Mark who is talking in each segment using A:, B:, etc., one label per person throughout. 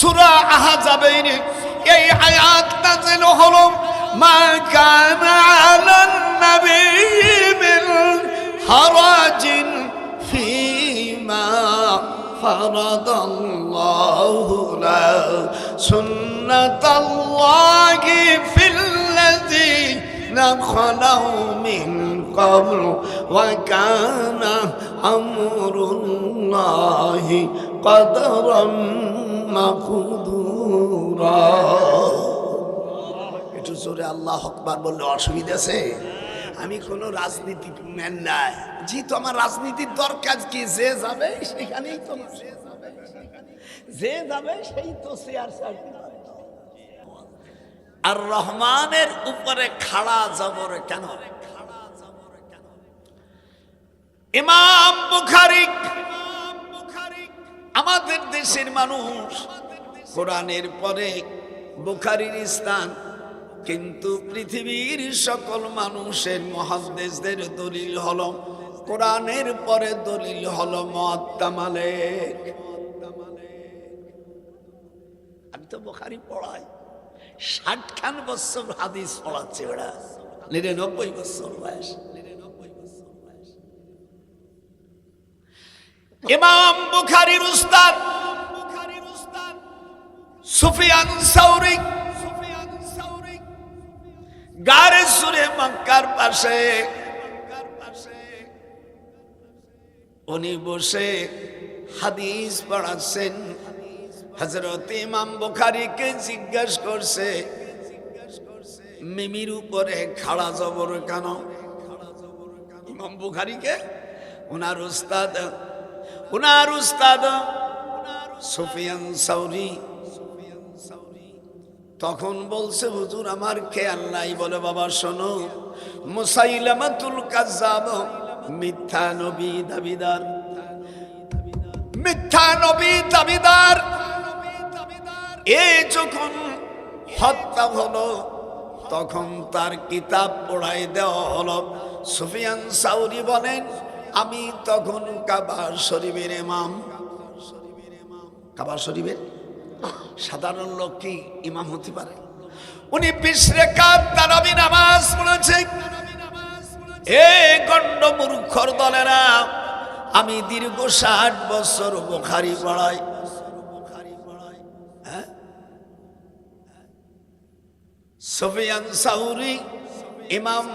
A: সূরা আহজাবের এই আয়াত নাযিল হলো মা কানা আলান নবী মিন হারাজিন ফিমা ফারাদাল্লাহু লা সুন্নাতাল্লাহি ফিল্লাযীনা খালাউ মিন قبل وكان أمر الله قدرا مقدورا একটু জোরে আল্লাহু আকবার বললে অসুবিধা আছে? আমি কোনো রাজনীতিক ম্যান নাই, যেহেতু আমার রাজনীতির দরকার কি, যে যাবে সেখানেই তো, যে যাবে সেই তো চেয়ার চাকরি। আর রহমানের উপরে খাড়া জবর কেন? ইমাম বুখারী, আমাদের দেশের মানুষ কোরআনের পরে বুখারীর স্থান, কিন্তু পৃথিবীর সকল মানুষের মুহাদ্দিসদের দলিল হলো কোরআনের পরে দলিল হলো মুয়াত্তা মালিক। আমি তো বুখারী পড়াই, 60 বছর হাদিস পড়াচ্ছি, ওরা 99 বছর বয়স। ইমাম বুখারীর উস্তাদ সুফিয়ান সাউরি গারে সুরে মক্কার পাশে উনি বসে হাদিস পড়াচ্ছেন। হযরত ইমাম বুখারীকে জিজ্ঞাসা করছে, মিমির উপরে খাড়া জবর কেন? ইমাম বুখারীকে ওনার উস্তাদ সুফিয়ান সাউরি তখন বলছে, হুজুর আমার খেয়াল নাই। বলে, বাবা শোনো, মুসাইলামাতুল কাজ্জাব মিথ্যা নবী দাবিদার, এ যখন হত্যা হলো তখন তার কিতাব পড়াই দেওয়া হলো। সুফিয়ান সাউরি বলেন, আমি তখন কাবা শরীফের ইমাম। কাবা শরীফের সাধারণ লোক কি ইমাম হতে পারে? উনি 20 রাকাত তারাবি নামাজ পড়েছে। এ গণ্ড মূর্খর দলেরা, আমি দীর্ঘ 60 বছর বুখারী পড়াই। সুফিয়ান সাউরি ইমাম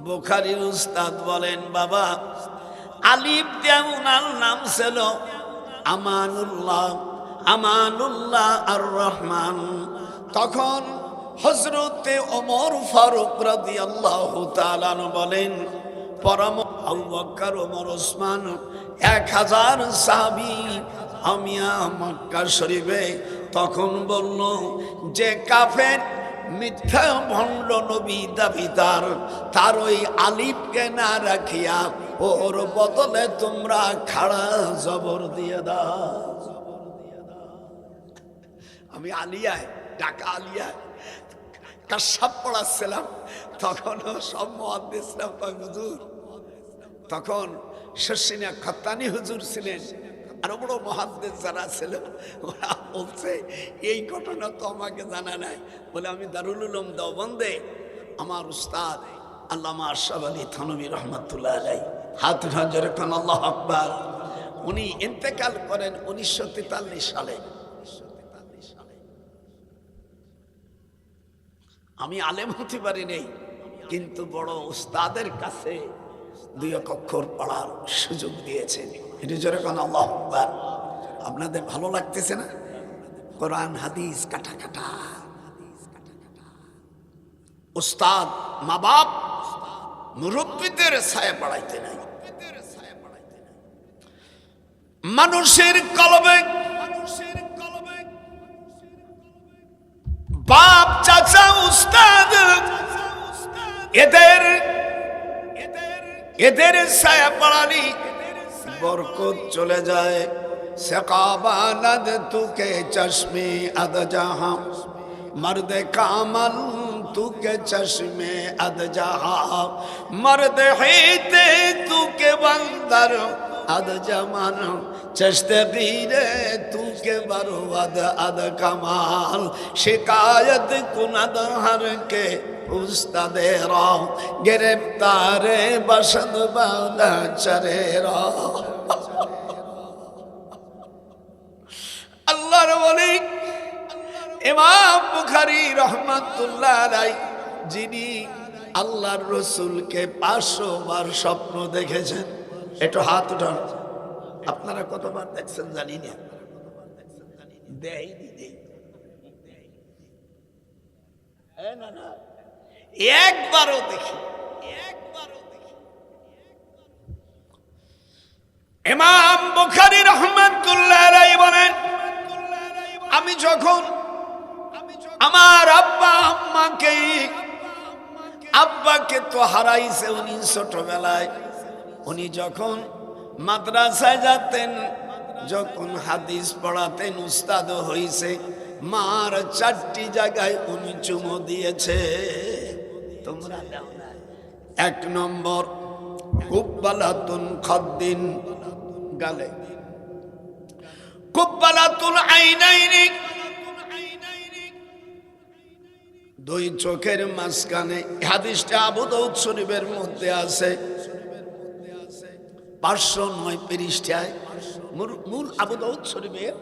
A: বুখারীর উস্তাদ বলেন, বাবা আলিফ দিয়ে উনার নাম ছিল আমানুল্লাহ আর রহমান। তখন হযরতে ওমর ফারুক রাদিয়াল্লাহু তাআলা বলেন, পরম আবু বকর, ওমর, ওসমান 1000 সাহাবী আমিয়া মক্কা শরীফে। তখন বলল, যে কাফের মিথ্যা ভণ্ড নবী দাবিদার, তার ওই আলিফকে না রাখিয়া ওর বদলে তোমরা খাড়া জবর দিয়ে দাও। আমি আলিয়ায়, ঢাকা আলিয়ায় কাশাব পড়াচ্ছিলাম, তখন সব মুহাদ্দিসরা কয়, হুজুর, তখন শশিনা খাত্তানি হুজুর ছিলেন, আরো বড় মুহাদ্দিস যারা ছিল, ওরা বলছে এই ঘটনা তো আমাকে জানা নাই। বলে, আমি দারুল উলুম দেওবন্দে আমার উস্তাদ আল্লামা আশরাফ আলী থানভী রহমাতুল্লাহ আলাইহি, হাত হাজারে খান আল্লাহু আকবার, উনি ইন্তেকাল করেন 1943 সালে। আমি আলেম হতে পারি নাই, কিন্তু বড় উস্তাদের কাছে 2 অক্ষর পড়ার সুযোগ দিয়েছেন। এটা জোরে কান আল্লাহু আকবার। আপনাদের ভালো লাগতেছে না? কোরআন হাদিস কাটা কাটা, উস্তাদ মা বাপ মুরব্বীদের ছায়া পড়াইতে নাই। মানুষের কলবে বাপ, চাচা, উস্তাদ, এদের ছায়া পড়ালি বরকত চলে যায়। সকাবানদ তুকে চশমে আদ জাহাं, मर्द कामल तू के चश्मे अद जहा, मर्द हैते तू के बंदर আদ জামানো চশতে গিরে তু কে বরবাদ আদ কামাল শিকায়ত কুনাদ হর কে উস্তাদে রা গ্রেফতারে বসদ বালা চরে রা। আল্লাহর ওলি ইমাম বুখারী রহমাতুল্লাহ আলাইহি, যিনি আল্লাহর রসুলকে 500 বার স্বপ্ন দেখেছেন। একটু হাত উঠান, আপনারা কতবার দেখছেন জানি না। একবারও দেখি। ইমাম বুখারী রাহমাতুল্লাহ আলাইহি বলেন, আমি যখন আমার আব্বাকে তো হারাইছে উনি ছোটবেলায়, উনি যখন মাদ্রাসায় যেতেন, যখন হাদিস পড়াতেন, উস্তাদ হইছে, মার 4টি জায়গায় উনি চুমো দিয়েছে। তোমরা দাও না। 1 নম্বর কুব্বালাতুন খাদ্দিন গালে, কুব্বালাতুল আইনাইনি 2 চোখের মাঝখানে। হাদিসটা আবু দাউদ শরীফের মধ্যে আছে, 509 পৃষ্ঠায়। মূল আবু দাউদ শরীফের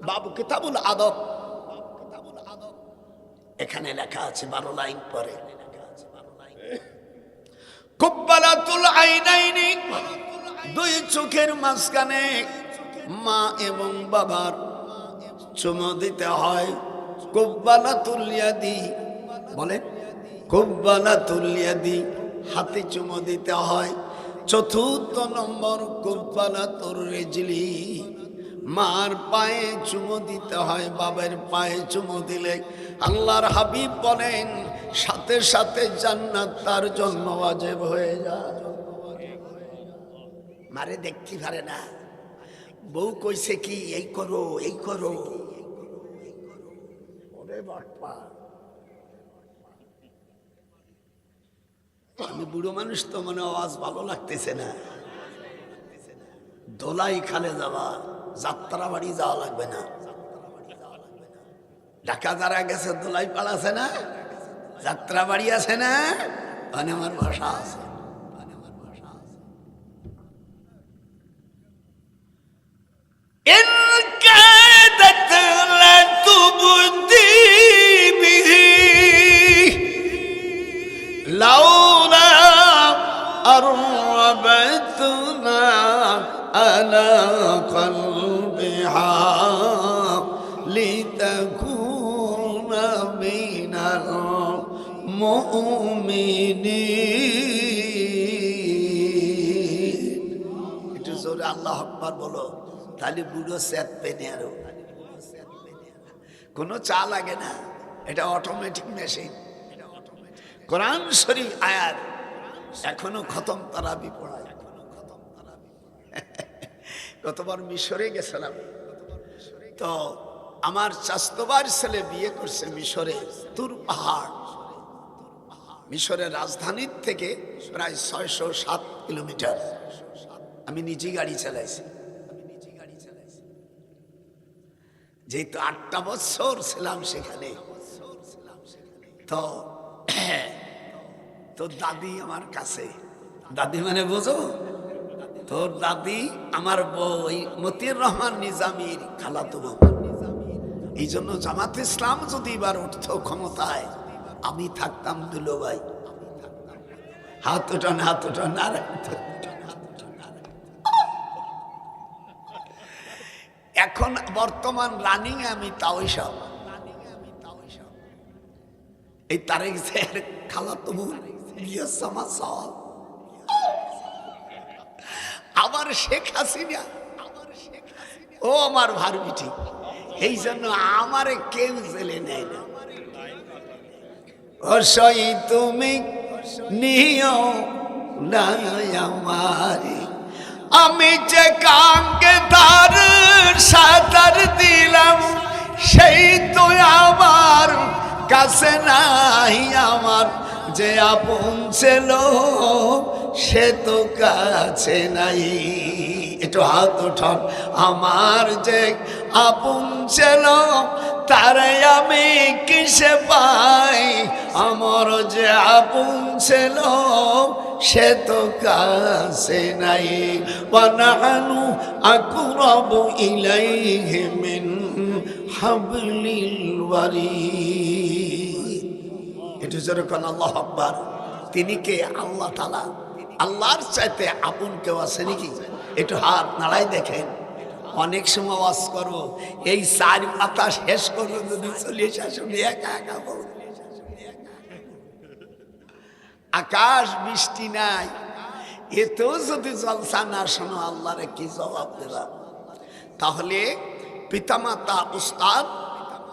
A: বাবু কিতাবুল আদব, এখানে লেখা আছে 12 লাইন পরে, কুব্বালাতুল আইনাইনি 2 চোখের মাঝখানে মা এবং বাবার চুমো দিতে হয়। কুব্বালাতুল ইয়াদি, বলেন কুব্বালাতুল ইয়াদি, হাতে চুমো দিতে হয়। 4র্থ নম্বর কুব্বালাতুর রিজলি, মার পায়ে চুমো দিতে হয়। বাবার পায়ে চুমো দিলে আল্লাহর হাবিব বলেন সাথে সাথে জান্নাত তার জন্য ওয়াজিব হয়ে যায়। মারে দেখতে পারে না, বউ কইছে কি এই করো এই করো, ওরে বাপ্পা। আমি বুড়ো মানুষ তো, মনে আওয়াজ ভালো লাগতেছে না। দোলাই খালে যাওয়া, যাত্রা বাড়ি যাওয়া লাগবে না। ঢাকা যারা গেছে দোলাই পাড়া আছে না, যাত্রা বাড়ি আছে না, মানে আমার ভাষা আছে। لولا أربتنا على قلبها لتكون من المؤمنين। একটু জোরে আল্লাহু আকবার বলো, তাহলে বুড়ো স্যাদ পেনে আরো কোনো চা লাগে না, এটা অটোমেটিক মেশিন। কোরআন শরীফ আয়াত এখনো খতম তারাবি পড়ায়। গতবার মিশরে গেছিলাম, তো আমার চাস্তবার ছেলে বিয়ে করছে মিশরে, তুর পাহাড়, মিশরের রাজধানীর থেকে প্রায় 607 কিলোমিটার। আমি নিজে গাড়ি চালাইছি, যেহেতু 8টা বছর ছিলাম সেখানে। তো তোর দাদি আমার কাছে, দাদি মানে বোঝো, তোর দাদি আমার বই মতিউর রহমান নিজামীর খালাতো বোন। এই জন্য জামাত ইসলাম যদি এবার উঠত ক্ষমতায়, আমি থাকতাম দুলোভাই। হাত উঠান, হাত উঠান। আর এখন বর্তমান রানিং আমি তাওই সব এই তারেক জিয়ার খালাতো বোন আবার শেখ হাসিনা, ও আমার ভারবিটি। এই জন্য আমারে কেউ জেলে নেয় না। অসই তুমি নিও না আমারে, আমি যে কাঙ্গে তার সাঁতার দিলাম, সেই তো আমার কাছে নাই। আমার যে আপন ছিল সে তো কাছে নাই। একটু হাত উঠান। আমার যে আপন ছিল তারে আমি কিসে পাই, আমার যে আপন ছিল সে তো কাছে নাই। ওয়ানাহানু আকরাবু ইলাইহি মিন হাবলিল ওয়ারিদ। এটা যেরকম আল্লাহু আকবার। তিনি কে? আল্লাহ তাআলা। আল্লাহর চাইতে আপন কেউ আছে নাকি? একটু হাত নাড়াই দেখেন। অনেক সময় ওয়াজ করবো, এই 4 পাতা শেষ করবো যদি 40 আসলে একা একা বলবো। আকাশ বৃষ্টি নাই, এতেও যদি জলসা না শোনো আল্লাহরে কি জবাব দেবা? তাহলে পিতামাতা উস্তাদ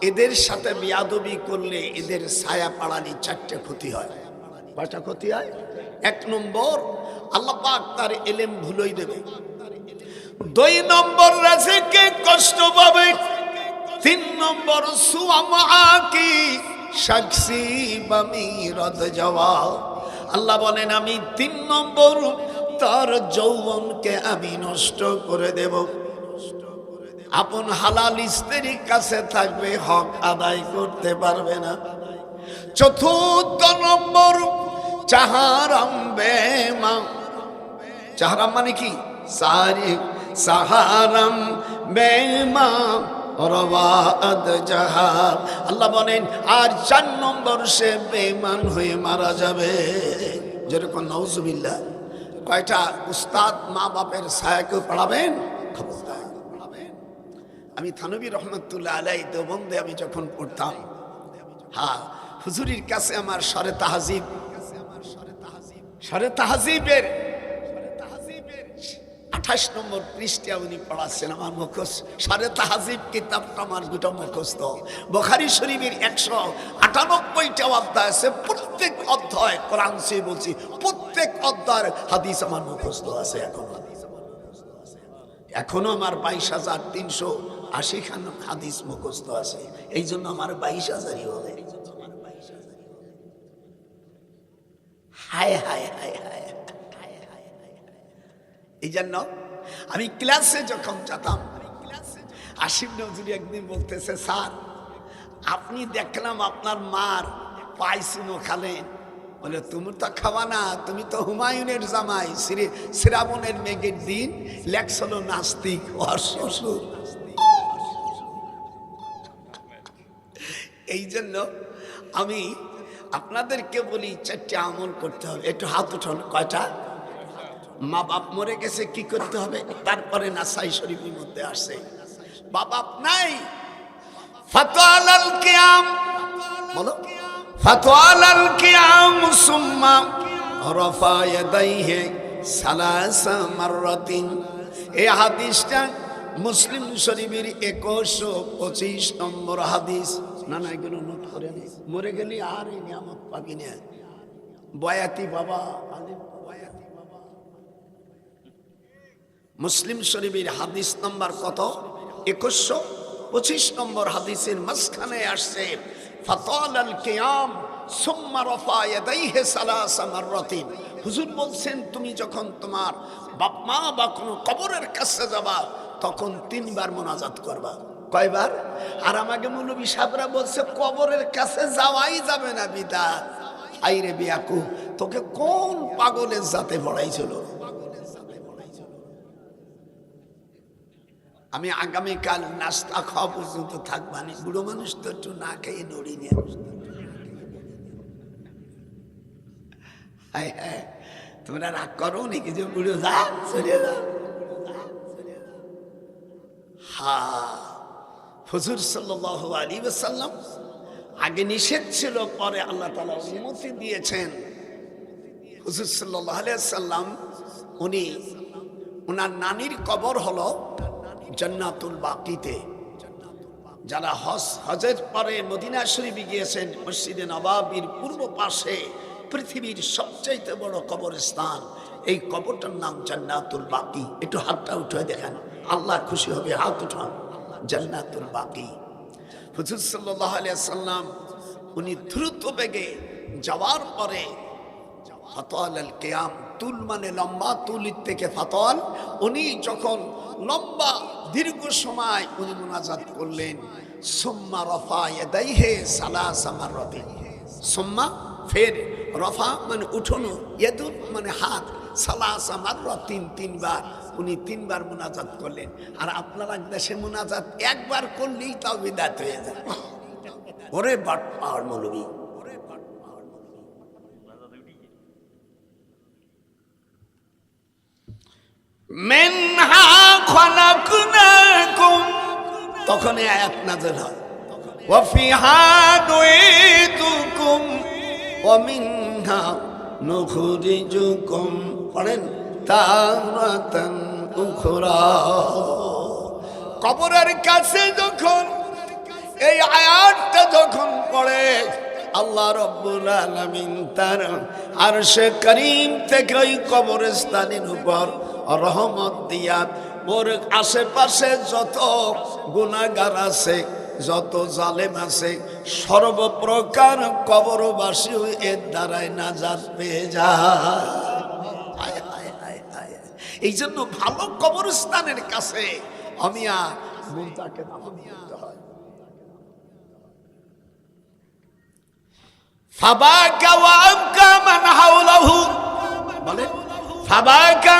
A: এদের সাথে বিয়াদবি করলে এদের ছায়া পাড়ানি 4টে ক্ষতি হয়। কয়টা ক্ষতি হয়? 1 নম্বর, আল্লাহ পাক তার ইলম ভুলই দেবে। 2 নম্বর, রাজেকে কষ্ট পাবে। 3 নম্বর, সুআমাকি শাকসি বামিরাদ যাওয়া। আল্লাহ বলেন আমি 3 নম্বর তার যৌবনকে আমি নষ্ট করে দেব। আপন হালাল স্ত্রীর কাছে থাকবে, হক আদায় করতে পারবে না। 4 নম্বর, চাহারাম বেমা। চাহারাম মানে কি? সাহারাম বেমা রওয়াদ জাহার। আল্লাহ বলেন আর 4 নম্বর, সে বেঈমান হয়ে মারা যাবে। যেরকম নাউজুবিল্লাহ। কয়টা? উস্তাদ মা বাপের ছায়াকে পড়াবেন। আমি থানবী রহমতুল্লাহ আলাইহি দেওবন্দে আমি যখন পড়তাম, হ্যাঁ, হুজুরির কাছে আমার শরে তাহজিবের 28 নম্বর পৃষ্ঠা উনি পড়াচ্ছেন। আমার মুখস্থ শরে তাহজিব কিতাবটা আমার দুটো মুখস্থ। বুখারী শরীফের 198টা অধ্যায় আছে, প্রত্যেক অধ্যায় কোরআন সে বলছি, প্রত্যেক অধ্যায়ের হাদিস আমার মুখস্থ আছে। এখনো আমার 22,380 খান হাদিস মুখস্থ আছে। এই জন্য আমার 22,000ই হবে। হায় হায় হায় হায়। এই জন্য আমি ক্লাসে যখন যেতাম, আসিফ নজরুল একদিন বলতেছে, স্যার আপনি দেখলাম আপনার মার পায়সুনো খালেন। বলে তুমি তো খাওয়া না, তুমি তো হুমায়ুনের জামাই, শ্রাবণের মেঘের দিন লেখছিল নাস্তিক ওর শ্বশুর। এই জন্য আমি আপনাদেরকে বলি 4টে আমল করতে হবে। একটু হাত উঠান। কয়টা? মা বাপ মরে গেছে, কি করতে হবে? তারপরে নাসাই শরীফের মধ্যে আসে মা বাপ নাই, ফাতওয়ালাল কিয়াম। বলো ফাতওয়ালাল কিয়াম সুম্মা রাফা ইয়াদাইহি সালাসা মাররাতিন। এই হাদিসটা মুসলিম শরীফের 2125 নম্বর হাদিস। না না, এগুলো নোট করে নি, মরে গেলি আর এই নিয়ামত পাবি না। বয়াতি বাবা, মুসলিম শরীফের হাদিস নাম্বার কত? 2125 নম্বর হাদিসের মাঝখানে আসছে ফাতওয়ালাল কিয়াম সুম্মা রাফা ইয়াদাইহি সালাসা মাররাতিন। হুজুর বলছেন তুমি যখন তোমার বাপ মা বা কোনো কবরের কাছে যাবা তখন 3 বার মোনাজাত করবা। কয়বার? আর আমাকে মৌলভী সাহেবরা বলছে কবরের কাছে যাওয়াই যাবে না, বিদাত। আইরে বিয়াকু, তোকে কোন পাগলের জাতে পড়াইছিল? আমি আগামীকাল নাস্তা খাওয়া পর্যন্ত থাকবানি। বুড়ো মানুষ তো একটু না খেয়ে নড়ি নিয়ে। তোমরা রাগ করো নাকি যে বুড়ো যা চলে যা? হ্যাঁ, হুজুর সাল্লাল্লাহু আলাইহি ওয়াসাল্লাম আগে নিষেধ ছিল, পরে আল্লাহ তাআলা অনুমতি দিয়েছেন। হুজুর সাল্লাল্লাহু আলাইহি ওয়াসাল্লাম উনি ওনার নানির কবর হলো জান্নাতুল বাকিতে। যারা হজের পরে মদিনা শরীফে গিয়েছেন, মসজিদে নববীর পূর্ব পাশে পৃথিবীর সবচাইতে বড় কবরস্থান, এই কবরটার নাম জান্নাতুল বাকি। একটু হাতটা উঠে দেখেন, আল্লাহ খুশি হবে। হাত উঠান। জান্নাতুল বাকি। হুজুর সাল্লাল্লাহু আলাইহি ওয়াসাল্লাম উনি দ্রুত বেগে যাওয়ার পরে ফাতাল আল কিয়াম, তুল মানে লম্বা, তুলির থেকে ফাতাল। উনি যখন লম্বা দীর্ঘ সময় উনি মুনাজাত করলেন, সুম্মা রফা ইয়াদাইহি সালাসা মাররাতিন, সুম্মা ফের, রফা মানে উঠানো, ইয়াদুন মানে হাত, সালাসা মাররাতিন তিনবার, উনি তিনবার মুনাজাত করলেন। আর আপনারা দেশে মুনাজাত একবার করলেই তাও বিদাত হয়ে যায়। ওরে বাট পাওয়ার মৌলবী। মিনহা খলাকনাকুম, তখন এই আয়াত নাযিল হয়, ওয়া ফিহা নুইদুকুম ওয়া মিনহা নুখরিজুকুম, পড়েন, তারাতান উখরা। কবরের কাছে যখন এই আয়াতটা যখন পড়ে, আল্লাহ রাব্বুল আলামিন তার আরশে করিম থেকে ওই কবরস্থানের উপর রহমত দিয়া ওর আশেপাশে যত গুনাহগার আছে, যত জালেম আছে, সর্বপ্রকার কবরবাসী এর দ্বারাই নাজাত পেয়ে যায়। এই জন্য ভালো কবরস্থানের কাছে আমি আর মুনতাকে দাফন করতে হয়। ফাবাকা ওয়া আবকা মান হাওলাহু, বলে ফাবাকা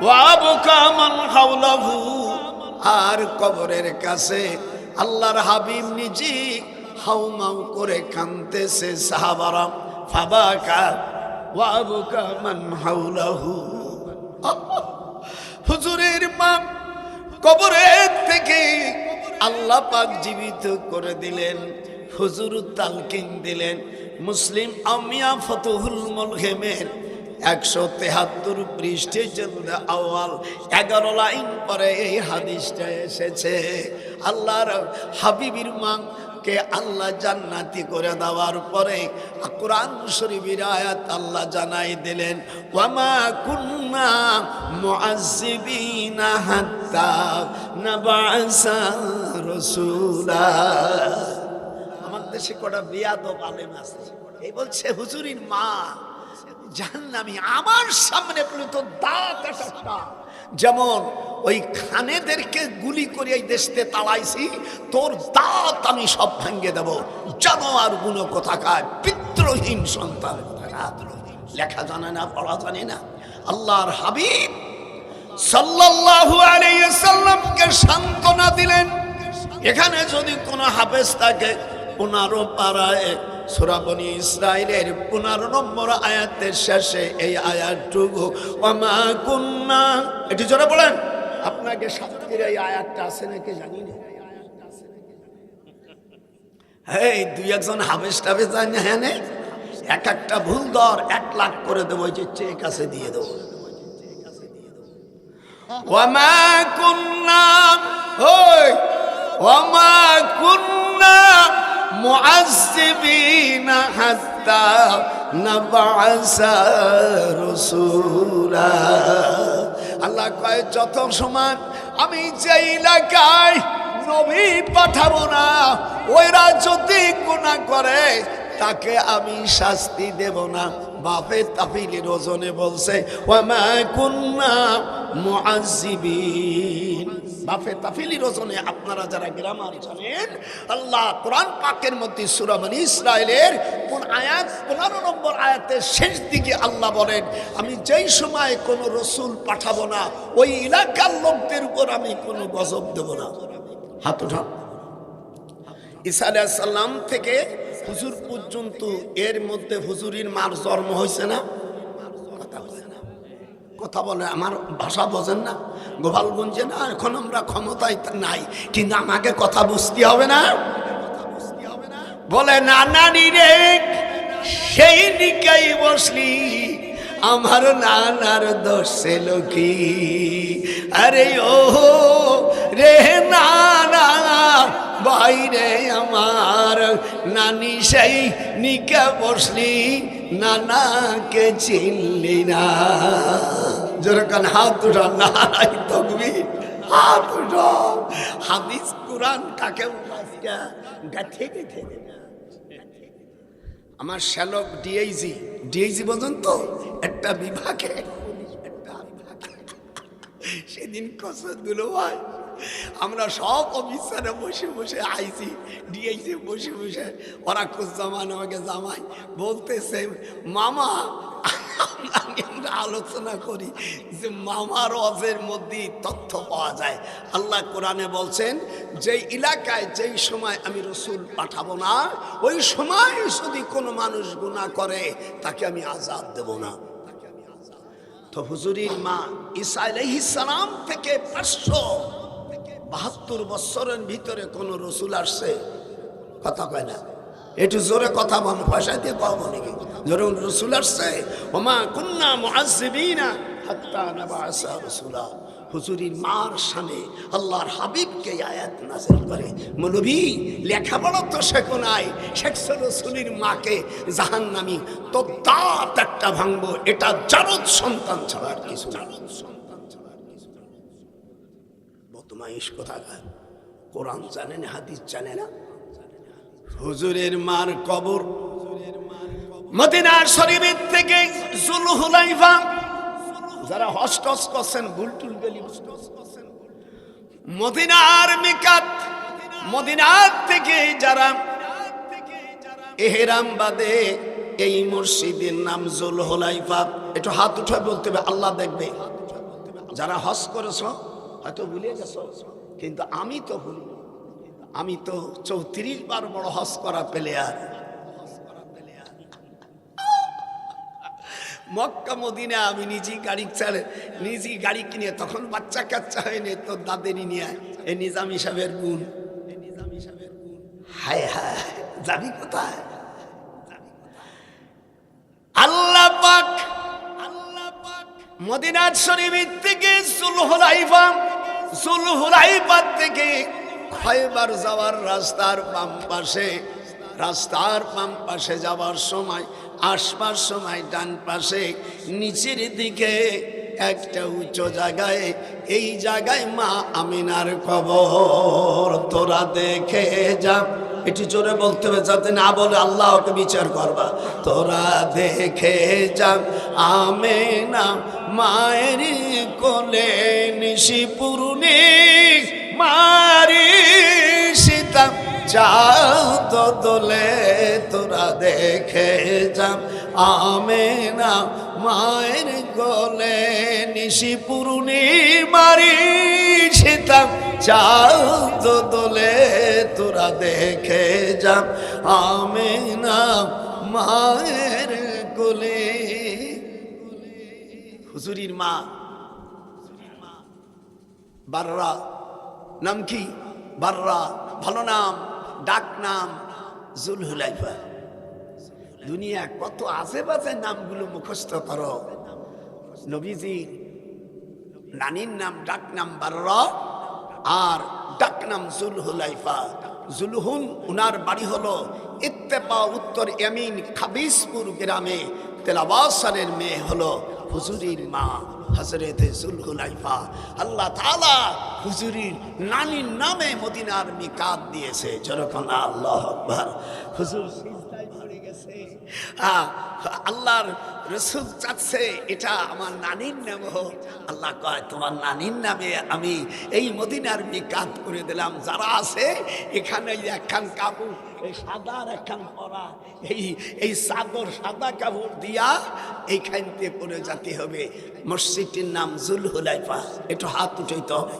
A: ওয়া আবকা মান হাওলাহু। আর কবরের কাছে আল্লাহর হাবিব নিজে হাউমাউ করে কাঁদতেছে সাহাবারা, ফাবাকা ওয়া আবকা মান হাওলাহু। হুজুরের মা কবরের থেকে আল্লাহ পাক জীবিত করে দিলেন, হুজুর তালকিন দিলেন। মুসলিম আমিয়া ফতুহুল মুলহিমের 173 পৃষ্ঠে জলদ আওয়াল 11 লাইন পরে এই হাদিসটা এসেছে। আল্লাহর হাবিবের মা কে আল্লাহ জান্নাতি করে দেওয়ার পরে কোরআন শরীফের আয়াত আল্লাহ জানাই দিলেন, ওয়ামা কুন্না মুআজ্জিবিনা হাত্তা নাবআসা রাসূলা। আমার দেশে কটা বেয়াদব আলেম আছে, এই বলছে হুজুরির মা জাহান্নামী, আমার সামনে তো দাঁত একটা, যেমন ওই খানেদেরকে গুলি করে এই দেশতে তাড়াইছি, তোর দাঁত আমি সব ভেঙে দেব, জানোয়ার গুলো কোথাকার, পিতৃহীন সন্তান কোথাকার, লেখা জানে না, পড়া জানে না। আল্লাহর হাবিব সাল্লাল্লাহু আলাইহি ওয়াসাল্লামকে সান্ত্বনা দিলেন। এখানে যদি কোনো হাফেজ থাকে 15 পারায় সূরা বনী ইসরাঈলের 15 নম্বর আয়াতের শেষে এই আয়াতটুকু, ওয়ামা কুন্না, এটি জোরে বলেন। আপনাকে শাস্তির এই আয়াতটা আছে নাকি জানি না। এই দুই একজন হাফেজ টাফেজ জানে, হ্যাঁ এক একটা ভুল ধর 1 লাখ করে দেবো, যে চেক আছে দিয়ে দেবো। ওয়ামা কুন্না, ওই ওয়ামা কুন্না মুআজ্জিবিনা হাত্তা নাবআসা রাসূলা। আল্লাহ কয় যত সময় আমি যে এলাকায় নবী পাঠাবো না, ওইরা যদি গুনাহ করে তাকে আমি শাস্তি দেব না। বাপে তাফিলের ওজনে বলছে ওয়ামা কুন্না মুআজ্জিবিন। বাপে তাফিলের ওজনে আপনারা যারা গ্রামার জানেন, আল্লাহ কোরআন পাকের মধ্যে সূরা বনী ইসরাঈলের কোন আয়াত 15 নম্বর আয়াতের শেষ দিকে আল্লাহ বলেন, আমি যেই সময় কোন রসুল পাঠাবো না, ওই এলাকার লোকদের উপর আমি কোনো গজব দেব না। হাত উঠান। ঈসা আলাইহিস সালাম থেকে হুজুর পর্যন্ত এর মধ্যে হুজুরির মার জন্ম হয়েছে না? কথা বলে, আমার ভাষা বোঝেন না? গোপালগঞ্জে না, এখন আমরা ক্ষমতায় নাই, কিন্তু আমাকে কথা বুঝতে হবে না। বলে নানানি রে, সেই দিকেই বসলি, আমার নানার দোষ ছিল কি? আরে ও রে নানা বাইরে আমার নানি, সেই নিকে বসলি, নানাকে চিনলি না। যেরকম হাত উঠা, নারাই তাকবীর, হাত উঠা। হাদিস কুরআন কাকে গাথে গেথে। আমার শ্যালক ডিআইজি ডিআইজি পর্যন্ত একটা বিভাগে সেদিন কসর দিল ভাই, আমরা সব অফিসারে বসে বসে আইছি, ডিআইসি বসে বসে ওরা কুজ্জামান আমাকে জামাই বলতেছে, মামা আমরা আলোচনা করি যে মামার ওয়াজের মধ্যে তথ্য পাওয়া যায়। আল্লাহ কোরআনে বলছেন, যেই এলাকায় যেই সময় আমি রসুল পাঠাবো না, ওই সময় যদি কোনো মানুষ গুনাহ করে তাকে আমি আযাব দেব না। তো হুজুরির মা ঈসা আলাইহিস সালাম থেকে 572 বছরের ভিতরে কোন রসুল আসছে? কথা কয় না, একটু জোরে কথা বল, পয়সা দিয়ে কম নাকি জোরে? রসুল আসছে, ওমা কুন্না মুআজ্জিবিনা হাত্তা নাবআসা রাসূলা। হুজুরির মার সামনে আল্লাহর হাবিবকে আয়াত নাযিল করে, মৌলভী লেখাপড়া তো শেখো নাই, শেখছো রসুলের মাকে জাহান্নামী, তো দাঁত একটা ভাঙবো, এটা জারদ সন্তান ছাড়া আর কিছু না। বদমাইশ কোথাকার, কোরআন জানে না, হাদিস জানে না। হুজুরের মার কবর মদিনার শরীফের থেকে জুলহুলাইফা, যারা হস্টস করছেন ভুলটুল গেলি, মদিনার মিকাত, মদিনার থেকে যারা এহরাম বাদে, এই মসজিদের নাম জুলহুলাইফা। একটু হাত উঠে বলতে হবে, আল্লাহ দেখবে। যারা হজ করেছো হয়তো ভুলে গেছো, কিন্তু আমি তো ভুলি, আমি তো 34 বার বড় হজ করা প্লেয়ার। মক্কা মদিনা আমি নিজে গাড়ি চালে, নিজে গাড়ি কিনে, তখন বাচ্চা কাচ্চা হয়নি, তো দাদেরই নিয়ে এই নিজামী সাহেবের গুণ। হায় হায়, যাবি কোথায়? আল্লাহ পাক মদিনার শরীফ থেকে জুলহুলাইফা, জুলহুলাইফা থেকে খয়বার যাওয়ার রাস্তার বাম পাশে, রাস্তার বাম পাশে যাওয়ার সময়, আসবার সময় ডান পাশে নিচের দিকে একটা উঁচু জায়গায়, এই জায়গায় মা আমিনার কবর। তোরা দেখে যা, এটি জোরে বলতে হবে যাতে না বলে আল্লাহ ওকে বিচার করবা। তোরা দেখে যা আমিনা মায়ের কোলে, নিশি পুরুনি মারি সীতা চাঁদ দোলে। তোরা দেখে যা আমিনা মায়ের কোলে, নিশি পুরুনি মারি সীতা চাঁদ দোলে। তোরা দেখে যা আমিনা মায়ের কোলে। হুজুরির মা বাররা, নাম কি? বাররা, ভালো নাম, ডাক নাম জুলহুলাইফা। দুনিয়া কত আজে বাজে নামগুলো মুখস্থ করো। নবীজির নানির নাম, ডাক নাম বাররা, আর ডাক নাম জুলহুলাইফা। জুলহুন উনার বাড়ি হলো ইত্তেপা, উত্তর ইয়ামিন খাবিসপুর গ্রামে। তেলাবাসারের মেয়ে হলো হুজুরির মা হযরতে জুলহুলাইফা। আল্লাহ তাআলা হুজুরির নানির নামে মদিনার মিকাত দিয়েছে। যেরকম আল্লাহু আকবার। হুজুর সিজদায় পড়ে গেছে, আল্লাহর রাসূল চাচ্ছে এটা আমার নানির নাম হোক। আল্লাহ কয়, তোমার নানির নামে আমি এই মদিনার মিকাত করে দিলাম। যারা আছে এখানে একখান কাপড়, এই সাদার একখান পরা, এই চাদর সাদা কাপড় দিয়া এইখান থেকে পরে যেতে হবে। মসজিদটির নাম জুলহুলাইফা। একটু হাত উঠাইতে হবে।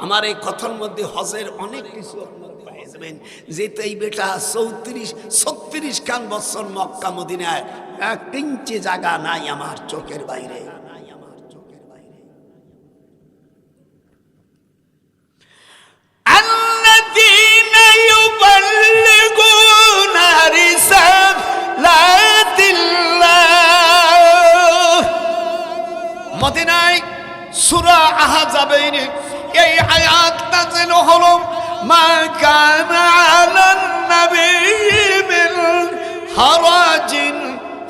A: আমার এই কথার মধ্যে হজের অনেক কিছু পেয়ে যাবেন। যেহেতু এই বেটা 36 খান বছর মক্কা মদিনায়, 1 ইঞ্চি জায়গা নাই আমার চোখের বাইরে। মদিনায় সূরা আহজাবের এই আয়াত নাযিল হলো, মা কানা আলান নবী মিন হারাজিন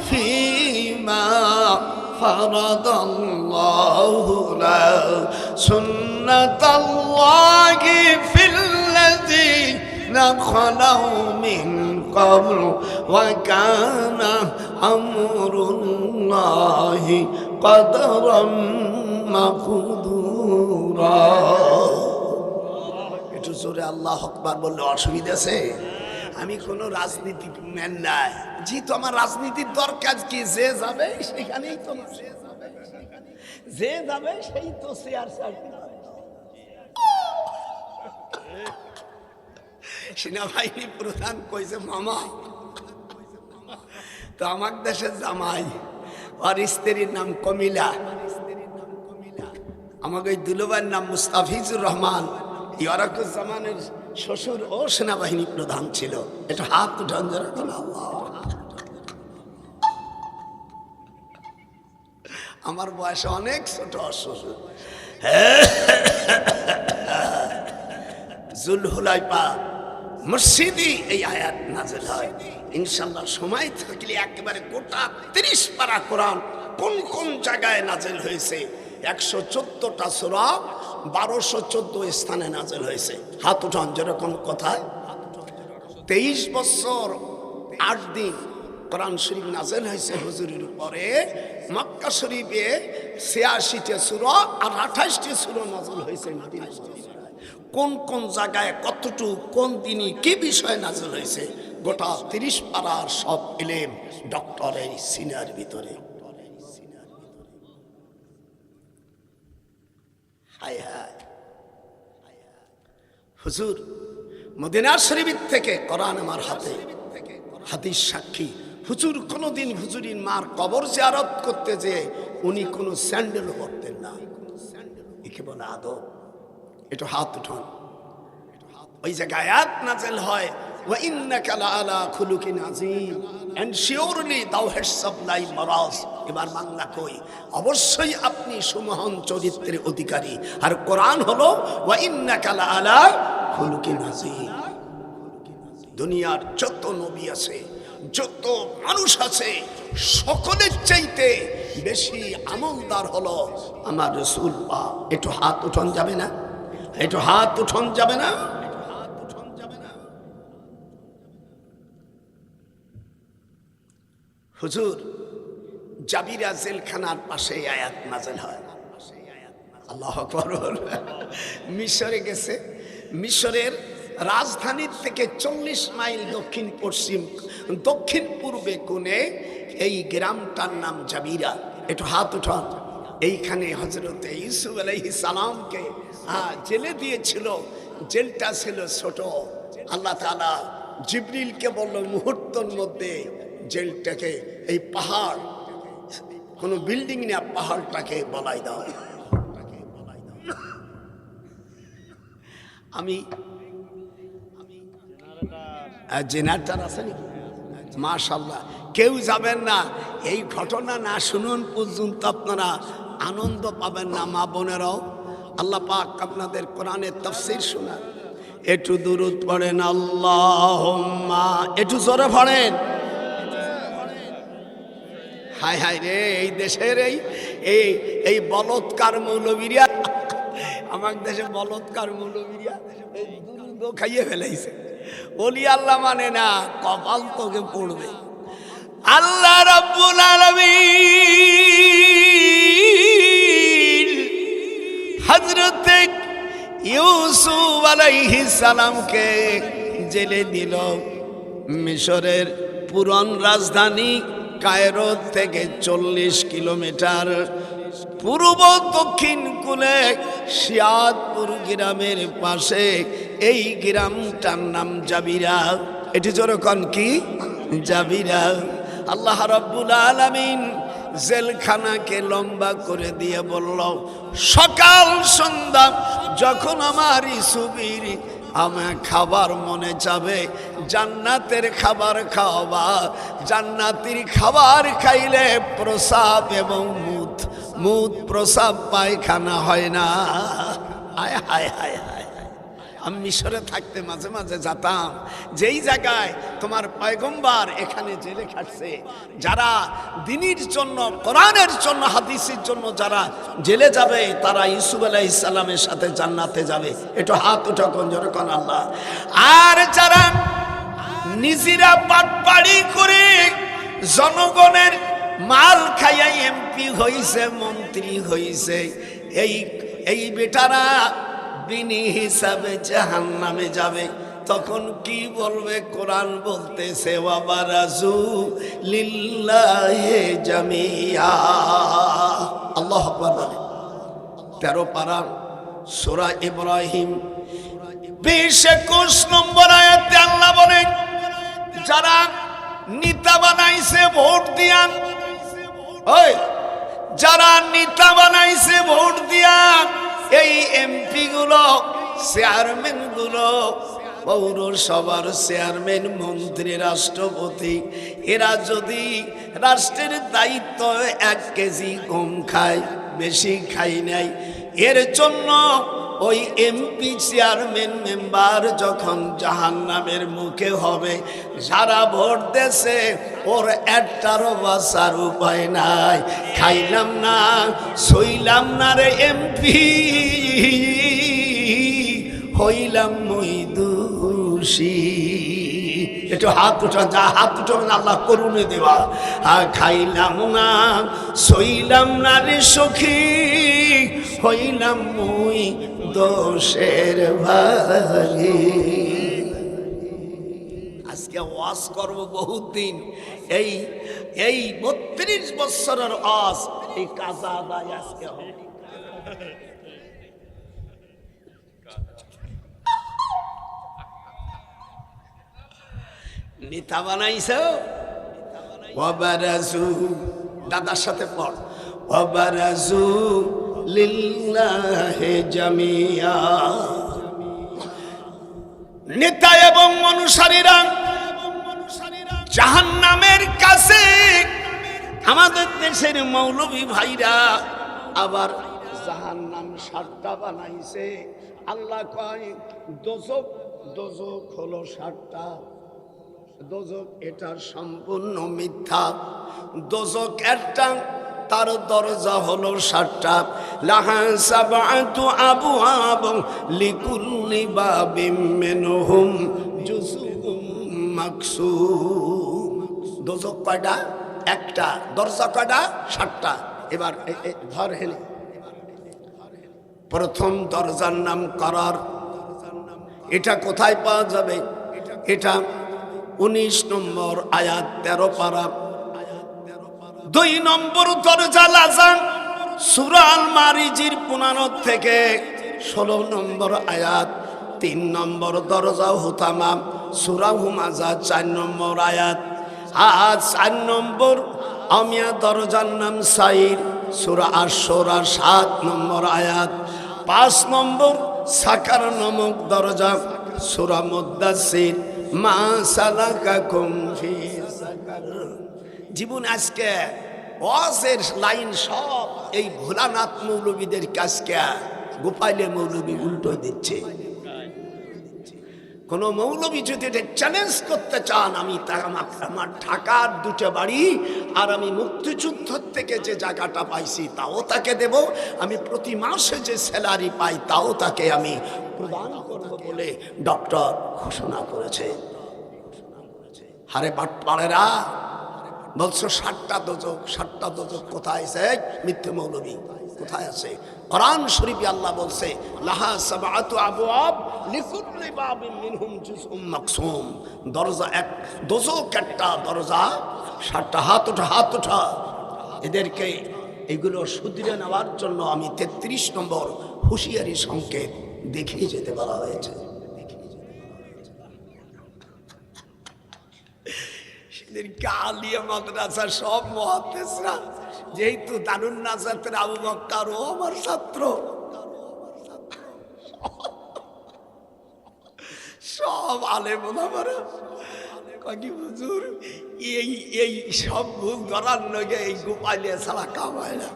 A: ফীমা ফারাদাল্লাহু লাহু সুন্নাতাল্লাহি ফিল্লাযীনা খালাউ মিন ক্বাবলু ওয়া কানা আমরুল্লাহি কদরাম মাকদুরা। একটু জোরে আল্লাহ আকবার বললে অসুবিধা আছে? আমি কোনো রাজনীতিক ম্যান নাই, যেহেতু আমার রাজনীতির দরকার কি, যে যাবে সেখানেই তো, যে যাবে সেই তো চেয়ার চাকরি। সেনাবাহিনী প্রধান কইছে মামা, তো আমার দেশের জামাই, আর স্ত্রীর নাম কমিলা, আমাকে ওই দুলুভাইয়ের নাম মুস্তাফিজুর রহমান, ইয়ারাকুজ্জামানের শ্বশুর ও সেনাবাহিনী প্রধান ছিল। এটা হাত উঠান যারা। আমার বয়সে অনেক ছোট শ্বশুর। জুলহুলাইফা মসজিদে এই আয়াত নাযিল হয়। ইনশাআল্লাহ সময় থাকলে একেবারে গোটা 30 পারা কোরআন কোন কোন জায়গায় নাযিল হয়েছে, 114টা সূরা 1214 স্থানে নাযিল হয়েছে। হাত উঠান যেরকম কথায়। 23 বছর 8 দিন কোরআন শরীফ নাযিল হয়েছে হুজুরের উপরে। মক্কা শরীফে 86টা সূরা আর 28টি সূরা নাযিল হয়েছে মদিনা শরীফে। কোন কোন জায়গায় কতটুকু কোন দিনই কি বিষয় নাযিল হয়েছে, গোটা 30 পারার সব ইলম ডক্টরের সিনার ভিতরে। হায় হায় হুজুর মদিনা শরীফ থেকে কোরআন আমার হাতে, হাদিস সাক্ষী। হুজুর কোনদিন হুজুরিন মার কবর জিয়ারত করতে যে উনি কোনো স্যান্ডেল পরতেন না। একে বলে আদব। একটু হাত উঠান। ওই জায়গায় আয়াত নাযিল হয়, ওয়া ইন্নাকা লাআলা খুলুকিন আযীম, এন্ড শিওরলি দাও হ্যাডস সাপ্লাই মারাজ। এবার বাংলা কই, অবশ্যই আপনি সুমহান চরিত্রের অধিকারী। আর কোরআন হলো ওয়া ইন্নাকা লাআলা খুলুকিন আযীম। দুনিয়ার যত নবী আছে, যত মানুষ আছে, সকলের চাইতে বেশি আমলদার হলো আমার রাসূল পাক। একটু হাত উঠান যাবে না? একটু হাত উঠান যাবে না? হুজুর জাবিরা জেলখানার পাশে আয়াত নাযিল হয়। আল্লাহু আকবার। মিশরে গেছে, মিশরের রাজধানীর থেকে 40 মাইল দক্ষিণ পূর্বে কোণে এই গ্রামটার নাম জাবিরা। একটু হাত উঠান। এইখানে হযরত ইউসুফ আলাইহিস সালামকে জেলে দিয়েছিল। জেলটা ছিল ছোট। আল্লাহ তাআলা জিবরিলকে বলল মুহূর্তের মধ্যে জেলটাকে, এই পাহাড়, কোন বিল্ডিং না, পাহাড়টাকে বলাই দাও। আমি জেনারেটর আছে নাকি? মাশাআল্লাহ। কেউ যাবেন না, এই ঘটনা না শুনুন পর্যন্ত আপনারা আনন্দ পাবেন না। মা বোনেরাও, আল্লাহ পাক আপনাদের কোরআনের তাফসীর শোনান। একটু দুরূদ পড়েন আল্লাহুম্মা, একটু জোরে পড়েন। হায় হায় রে, এই দেশের এই বলৎকার মৌলবীরা, আমার দেশে বলৎকার মৌলবীরা এই দুরূদ খাইয়ে ফেলাইছে। ওলি আল্লাহ মানে না, কপাল তোকে পড়বে। আল্লাহ রাব্বুল আলামিন হযরত ইউসুফ আলাইহিস সালামকে জেলে দিল। মিশরের পুরান রাজধানী কায়রো থেকে 40 কিলোমিটার পূর্ব দক্ষিণ কোণে শিয়াদপুর গ্রামের পাশে এই গ্রামটার নাম জাবিরা। এটি যেরকম কি জাবিরা। আল্লাহ রাব্বুল আলামিন জেলখানাকে লম্বা করে দিয়ে বলল, সকাল সন্ধ্যা যখন আমার ইসুবির আমার খাবার মনে যাবে, জান্নাতের খাবার খাওয়াবা। জান্নাতের খাবার খাইলে প্রসাব এবং মুত প্রসাব পায়খানা হয় না। হায় হায় হায় হায়। আমি মিশরে থাকতে মাঝে মাঝে যেতাম, যেই জায়গায় তোমার পয়গম্বর এখানে জেলে খাটছে। যারা দ্বীনের জন্য, কোরআনের জন্য, হাদিসের জন্য যারা জেলে যাবে, তারা ইউসুফ আলাইহিস সালামের সাথে জান্নাতে যাবে। একটু হাত উঠা কোন জোরে কোন আল্লাহ। আর যারা নিজেরা পাটপাড়ি করে জনগণের মাল খাইয়া এমপি হইছে, মন্ত্রী হইছে, এই এই বেটারা বিনি হিসাবে জাহান্নামে যাবে। তখন কি বলবে? কোরআন বলতেছে ওয়াবারাজু লিল্লাহি জামিয়া। আল্লাহু আকবার বলে 13 পারা সূরা ইব্রাহিম 20-21 নম্বর আয়াতে আল্লাহ বলেন, যারা নেতা বানাইছে ভোট দিয়া, ওই যারা নেতা বানাইছে ভোট দিয়া, এই এমপি গুলো, চেয়ারম্যান গুলো, পৌরসভার চেয়ারম্যান, মন্ত্রী, রাষ্ট্রপতি, এরা যদি রাষ্ট্রের দায়িত্ব 1 কেজি কম খায়, বেশি খাই নাই, এর জন্য ওই এমপি চেয়ারম্যান মেম্বার যখন জাহান্নামের মুখে হবে, যারা ভোট দেছে ওর একটারও বাঁচার উপায় নাই। খাইলাম না, সইলাম না রে এমপি, হইলাম মই দোষী। একটু হাত উঠা, যা হাত উঠো আল্লাহ করুণে দেওয়া। খাইলাম না, সইলাম না রে সখী, হইলাম মই দোষের ভাগী। আজকে ওয়াজ করব বহুত দিন, এই এই 32 বছরের ওয়াজ, এই কাজা আদায় আজকে হবে। নেতা বানাইছো, ওয়াবারাজু, দাদার সাথে পড়, ওয়াবারাজু লিল্লাহি জামিয়া। নেতা এবং অনুসারীরা জাহান্নামের কাছে। আমাদের দেশের মৌলভী ভাইরা আবার জাহান্নাম 7টা বানাইছে। আল্লাহ কয় দোজখ, দোজখ হলো 7টা। দোজখ এটা সম্পূর্ণ মিথ্যা। দোজখ একটা, তার দরজা হলো 7টা। লাহা সাবআতু আবওয়াব লিকুল্লি বাবিম মিনহুম জুজউম মাকসুম। দোজখ কয়টা? একটা। দরজা কয়টা? 7টা। এবার ধর হেলে, প্রথম দরজার নাম করার। এটা কোথায় পাওয়া যাবে? এটা 19 নম্বর আয়াত 13 পারা। 2 নম্বর দরজা লাজান, সূরা আল মারিজির 15 থেকে 16 নম্বর আয়াত। 3 নম্বর দরজা হুতামা, সূরা হুমাজা 4 নম্বর আয়াত। 4 নম্বর আমিয়া দরজার নাম সাইর, সূরা আশ-শুরা 7 নম্বর আয়াত। 5 নম্বর সাকার নামক দরজা, সূরা মুদ্দাসসির, মা সালাকাকুম ফি সাকার। জীবন আজকে ওয়াজের লাইন সব এই ভোলানাথ মৌলবীদের কাজকে গোপাইলে মৌলবী উল্টো দিচ্ছে। কোন মৌলবী যদি এটা চ্যালেঞ্জ করতে চান, আমি আমার ঢাকার 2টা বাড়ি আর আমি মুক্তিযুদ্ধ থেকে যে জায়গাটা পাইছি তাও তাকে দেব, আমি প্রতি মাসে যে স্যালারি পাই তাও তাকে আমি প্রদান করব বলে ডক্টর ঘোষণা করেছে। হারে বাটপাড়েরা বলছো 7টা দোজখ, 7টা দোজখ কোথায় আছে? মিথ্যে মৌলবী কোথায় আছে? কোরআন শরীফে আল্লাহ বলছে লাহা সাবআতু আবওয়াব লিকুল্লি বাবিন মিনহুম জুজউম মাকসুম। দরজা এক, দোজখ একটা, দরজা 7টা। হাত ওঠা, হাত ওঠা। এদেরকে এগুলো শুধরে নেওয়ার জন্য আমি 33 নম্বর হুঁশিয়ারি সংকেত দেখিয়ে যেতে বলা হয়েছে। আলিয়া মাদ্রাসা সব মুহাদ্দিসরা, যেহেতু দারুন নাজাতের আবু বকর ও আমার ছাত্র, সব আলেম ওলামারা কয় হুজুর এই সব ভুল ধরার লগে এই গোপালিয়া ছাড়া কামায় না।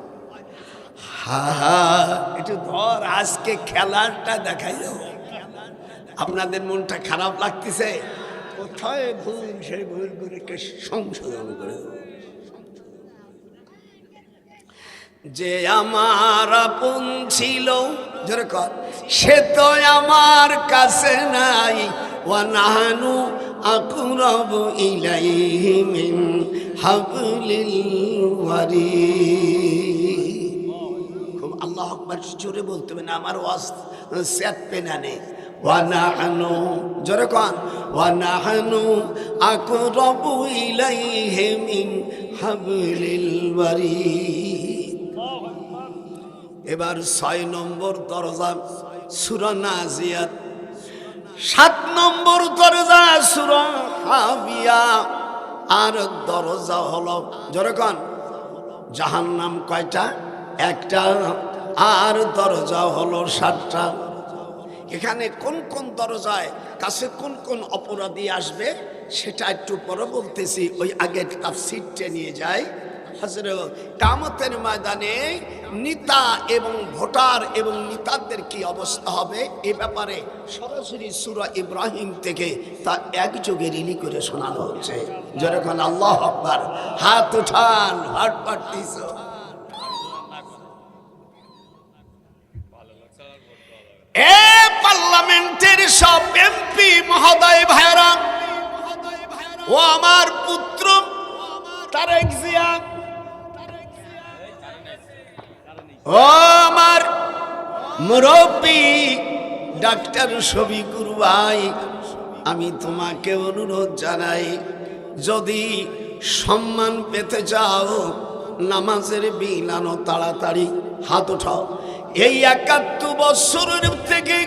A: একটু ধর, আজকে খেলাটা দেখাই যাও। আপনাদের মনটা খারাপ লাগতেছে? কোথায় ভুল সেই ভুলগুলিকে সংশোধন করে দেব। যে আমার আপন ছিল যেরকম, সে তো আমার কাছে নাই। ওয়া নাহানু আকরাবু ইলাইহি মিন হাবলিল ওয়ারিদ। খুব আল্লাহু আকবার জোরে বলতে হবে না, আমার ওয়াজ সেট পেনা নেই। ওয়া নাহনু, জোরে কোন, ওয়া নাহনু আকরাবু ইলাইহি মিন হাবলিল ওয়ারিদ। এবার 6 নম্বর দরজা সূরা নাজিয়াত, 7 নম্বর দরজা সূরা হাবিয়া, আর দরজা হলো জোরে কোন জাহান্নাম। কয়টা? একটা। আর দরজা হলো 7টা। এখানে কোন কোন দরজায় কাছে কোন কোন অপরাধী আসবে সেটা একটু পরে বলতেছি, ওই আগে তাফসীরটা নিয়ে যায়। হযরত কিয়ামতের ময়দানে নেতা এবং ভোটার এবং নেতাদের কি অবস্থা হবে এ ব্যাপারে সরাসরি সূরা ইব্রাহিম থেকে তা একযোগে রিলি করে শোনানো হচ্ছে। যখন আল্লাহু আকবার, হাত উঠান, হাত পাঠিয়েছো। এ পার্লামেন্টের সব এমপি মহোদয় ভাইরা, ও আমার পুত্র তারেক জিয়া, ও আমার মুরব্বী ডাক্তার শফিকুর ভাই, আমি তোমাকে অনুরোধ জানাই, যদি সম্মান পেতে চাও নামাজের বিলানো তাড়াতাড়ি হাত উঠাও। এই 71 বছরের থেকে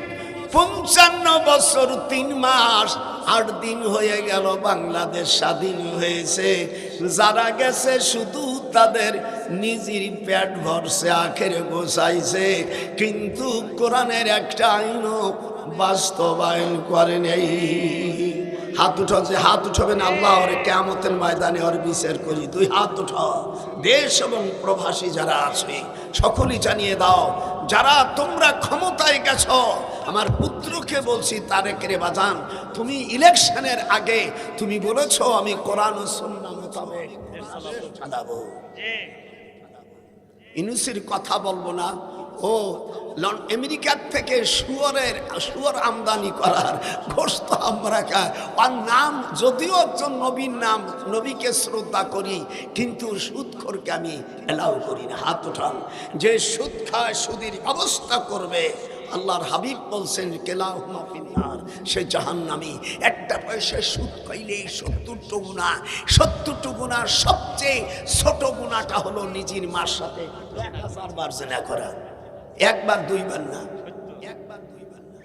A: 55 বছর 3 মাস 8 দিন হয়ে গেল বাংলাদেশ স্বাধীন হয়েছে। যারা গেছে শুধু তাদের নিজের পেট ভরছে, আখেরে বসাইছে, কিন্তু কোরআনের একটা আইনও বাস্তবায়ন করে নেই। হাত উঠাও, যে হাত উঠাবেন আল্লাহ ওরে কিয়ামতের ময়দানে ওর বিচার করি। 2 হাত উঠাও। দেশ এবং প্রবাসী যারা আছে সকলেই জানিয়ে দাও, যারা তোমরা ক্ষমতায় গেছো, আমার পুত্রকে বলছি, তারেকের বাজান, তুমি ইলেকশনের আগে তুমি বলেছো আমি কোরআন ও সুন্নাহ মোতাবেক চালাবো। ইউনুসের কথা বলবো না। ও আমেরিকার থেকে শুয়োর আমদানি করার গোশত আমরা খাই। আর নাম যদিও একজন নবীর নাম, নবীকে শ্রদ্ধা করি, কিন্তু সুদখোরকে আমি এলাও করি না। হাত উঠান। যে সুদ খায় সুদের অবস্থা করবে, আল্লাহর হাবিব বলছেন কেলাহুমা ফিন্নার, সে জাহান্নামী। একটা পয়সা সুদ খাইলেই 70টা গুনাহ। 70টা গুনাহ সবচেয়ে ছোট গুনাহটা হলো নিজের মার সাথে 1000 বার জিনা করা। 1 বার 2 বার না, 1 বার 2 বার না।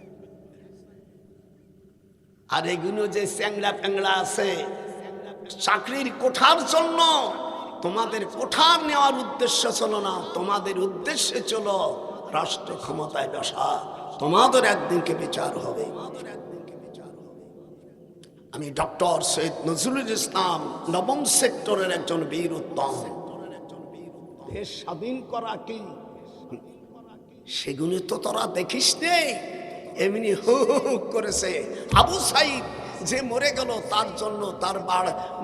A: আর এগুলো যে চ্যাংড়া প্যাংড়া আছে চাকরির কোঠার জন্য, তোমাদের কোঠা নেওয়ার উদ্দেশ্য ছিল না, তোমাদের উদ্দেশ্যে চলো রাষ্ট্র ক্ষমতায় বসা। তোমাদের একদিনকে বিচার হবে। আমি ডক্টর সৈয়দ নজরুল ইসলাম 9ম সেক্টরের একজন বীর উত্তম। দেশ স্বাধীন করা কি সেগুলো তো তোরা দেখিস নেই, এমনি হু হু করেছে। আবু সাইদ যে মরে গেল, তার জন্য তার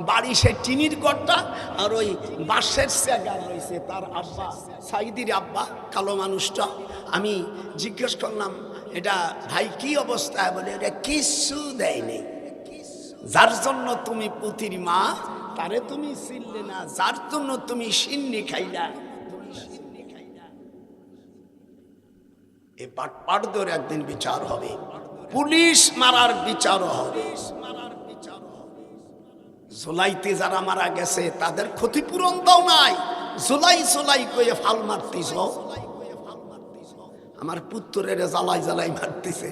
A: বাড়ি সে টিনির ঘরটা আর ওই বাঁশের চেয়ার রয়েছে। তার আব্বা, সাইদির আব্বা, কালো মানুষটা, আমি জিজ্ঞেস করলাম এটা ভাই কি অবস্থায়? বলে এটা কিছু দেয়নি। যার জন্য তুমি পুতির মা, তারে তুমি চিনলে না, যার জন্য তুমি সিন্নি খাইলা। এ পাটপাটদের একদিন বিচার হবে, পুলিশ মারার বিচারও হবে। জুলাইতে যারা মারা গেছে তাদের ক্ষতিপূরণ দাও নাই, জুলাই জুলাই কয়ে ফাল মারতিস। আমার পুত্রের জ্বালাই জ্বালাই মারতেছে।